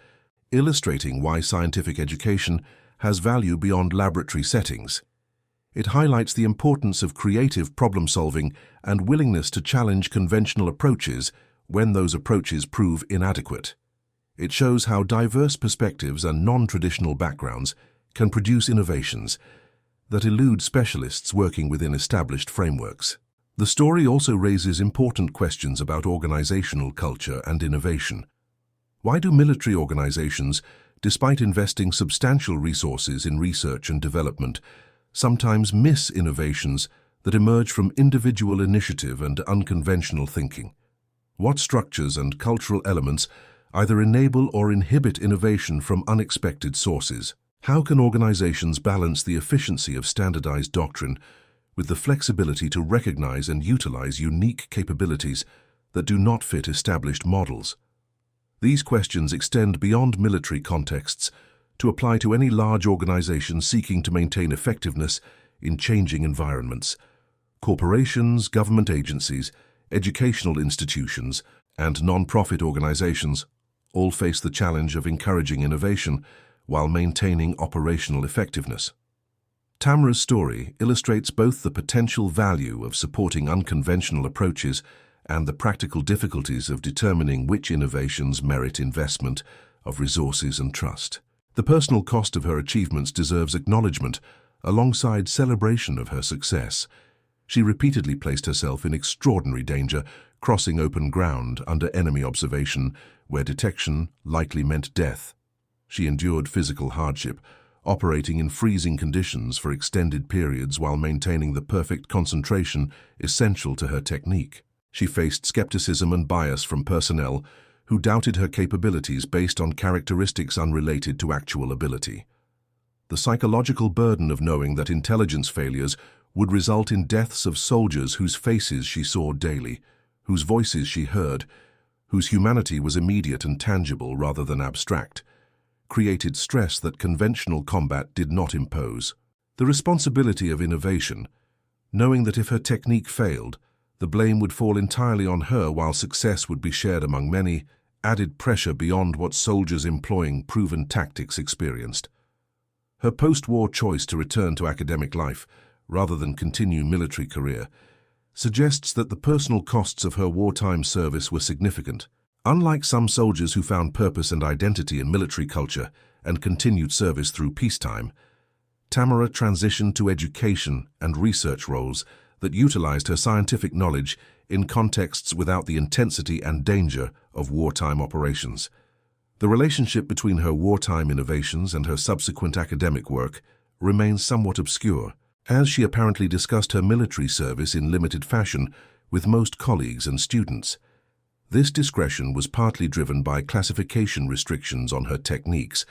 illustrating why scientific education has value beyond laboratory settings. It highlights the importance of creative problem-solving and willingness to challenge conventional approaches when those approaches prove inadequate. It shows how diverse perspectives and non-traditional backgrounds can produce innovations that elude specialists working within established frameworks. The story also raises important questions about organizational culture and innovation. Why do military organizations, despite investing substantial resources in research and development, sometimes miss innovations that emerge from individual initiative and unconventional thinking? What structures and cultural elements either enable or inhibit innovation from unexpected sources? How can organizations balance the efficiency of standardized doctrine with the flexibility to recognize and utilize unique capabilities that do not fit established models? These questions extend beyond military contexts to apply to any large organization seeking to maintain effectiveness in changing environments. Corporations, government agencies, educational institutions, and non-profit organizations all face the challenge of encouraging innovation while maintaining operational effectiveness. Tamara's story illustrates both the potential value of supporting unconventional approaches and the practical difficulties of determining which innovations merit investment of resources and trust. The personal cost of her achievements deserves acknowledgement alongside celebration of her success. She repeatedly placed herself in extraordinary danger, crossing open ground under enemy observation, where detection likely meant death. She endured physical hardship, operating in freezing conditions for extended periods while maintaining the perfect concentration essential to her technique. She faced skepticism and bias from personnel who doubted her capabilities based on characteristics unrelated to actual ability. The psychological burden of knowing that intelligence failures would result in deaths of soldiers whose faces she saw daily, whose voices she heard, whose humanity was immediate and tangible rather than abstract, created stress that conventional combat did not impose. The responsibility of innovation, knowing that if her technique failed, the blame would fall entirely on her while success would be shared among many, added pressure beyond what soldiers employing proven tactics experienced. Her post-war choice to return to academic life, rather than continue military career, suggests that the personal costs of her wartime service were significant. Unlike some soldiers who found purpose and identity in military culture and continued service through peacetime, Tamara transitioned to education and research roles that utilized her scientific knowledge in contexts without the intensity and danger of wartime operations. The relationship between her wartime innovations and her subsequent academic work remains somewhat obscure, as she apparently discussed her military service in limited fashion with most colleagues and students. This discretion was partly driven by classification restrictions on her techniques,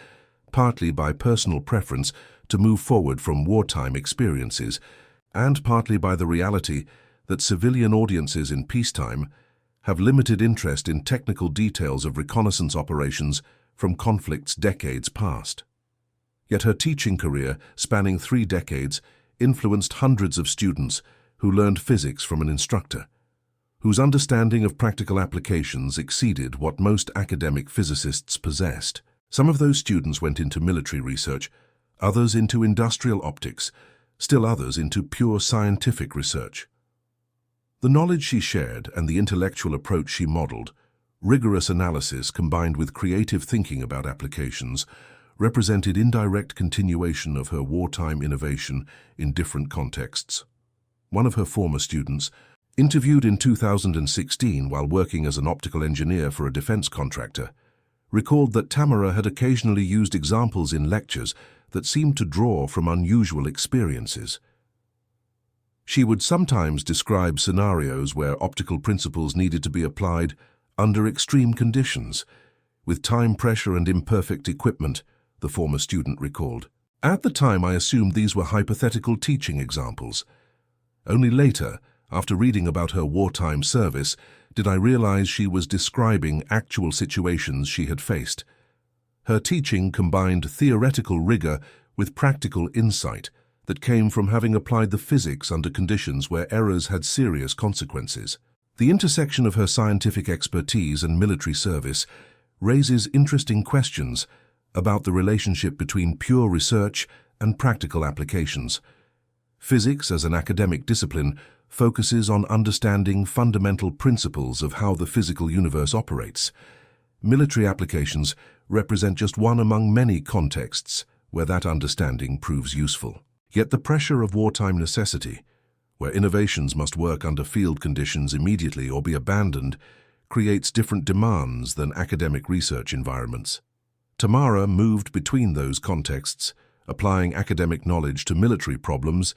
partly by personal preference to move forward from wartime experiences, and partly by the reality that civilian audiences in peacetime have limited interest in technical details of reconnaissance operations from conflicts decades past. Yet her teaching career, spanning 3 decades, influenced hundreds of students who learned physics from an instructor, whose understanding of practical applications exceeded what most academic physicists possessed. Some of those students went into military research, others into industrial optics, still others into pure scientific research. The knowledge she shared and the intellectual approach she modeled, rigorous analysis combined with creative thinking about applications, represented indirect continuation of her wartime innovation in different contexts. One of her former students, interviewed in 2016 while working as an optical engineer for a defense contractor, recalled that Tamara had occasionally used examples in lectures that seemed to draw from unusual experiences. She would sometimes describe scenarios where optical principles needed to be applied under extreme conditions, with time pressure and imperfect equipment, the former student recalled. At the time, I assumed these were hypothetical teaching examples. Only later, after reading about her wartime service, did I realize she was describing actual situations she had faced. Her teaching combined theoretical rigor with practical insight that came from having applied the physics under conditions where errors had serious consequences. The intersection of her scientific expertise and military service raises interesting questions about the relationship between pure research and practical applications. Physics, as an academic discipline, focuses on understanding fundamental principles of how the physical universe operates. Military applications represent just one among many contexts where that understanding proves useful. Yet the pressure of wartime necessity, where innovations must work under field conditions immediately or be abandoned, creates different demands than academic research environments. Tamara moved between those contexts, applying academic knowledge to military problems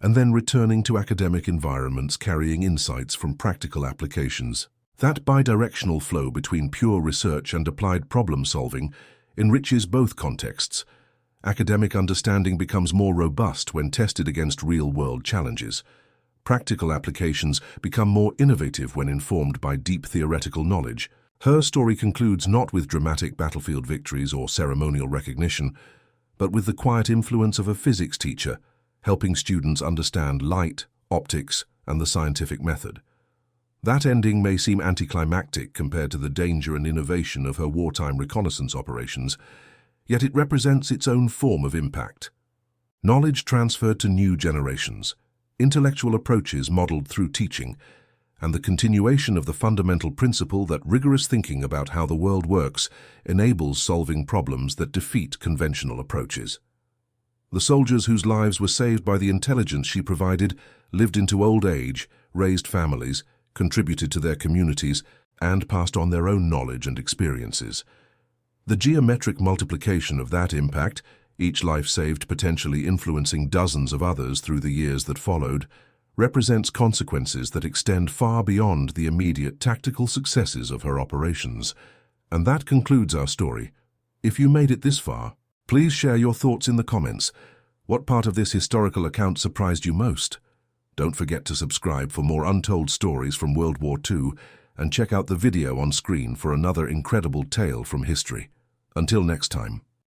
and then returning to academic environments carrying insights from practical applications. That bidirectional flow between pure research and applied problem-solving enriches both contexts. Academic understanding becomes more robust when tested against real-world challenges. Practical applications become more innovative when informed by deep theoretical knowledge. Her story concludes not with dramatic battlefield victories or ceremonial recognition, but with the quiet influence of a physics teacher, helping students understand light, optics, and the scientific method. That ending may seem anticlimactic compared to the danger and innovation of her wartime reconnaissance operations, yet it represents its own form of impact. Knowledge transferred to new generations, intellectual approaches modeled through teaching, and the continuation of the fundamental principle that rigorous thinking about how the world works enables solving problems that defeat conventional approaches. The soldiers whose lives were saved by the intelligence she provided lived into old age, raised families, contributed to their communities, and passed on their own knowledge and experiences. The geometric multiplication of that impact, each life saved potentially influencing dozens of others through the years that followed, represents consequences that extend far beyond the immediate tactical successes of her operations. And that concludes our story. If you made it this far, please share your thoughts in the comments. What part of this historical account surprised you most? Don't forget to subscribe for more untold stories from World War II and check out the video on screen for another incredible tale from history. Until next time.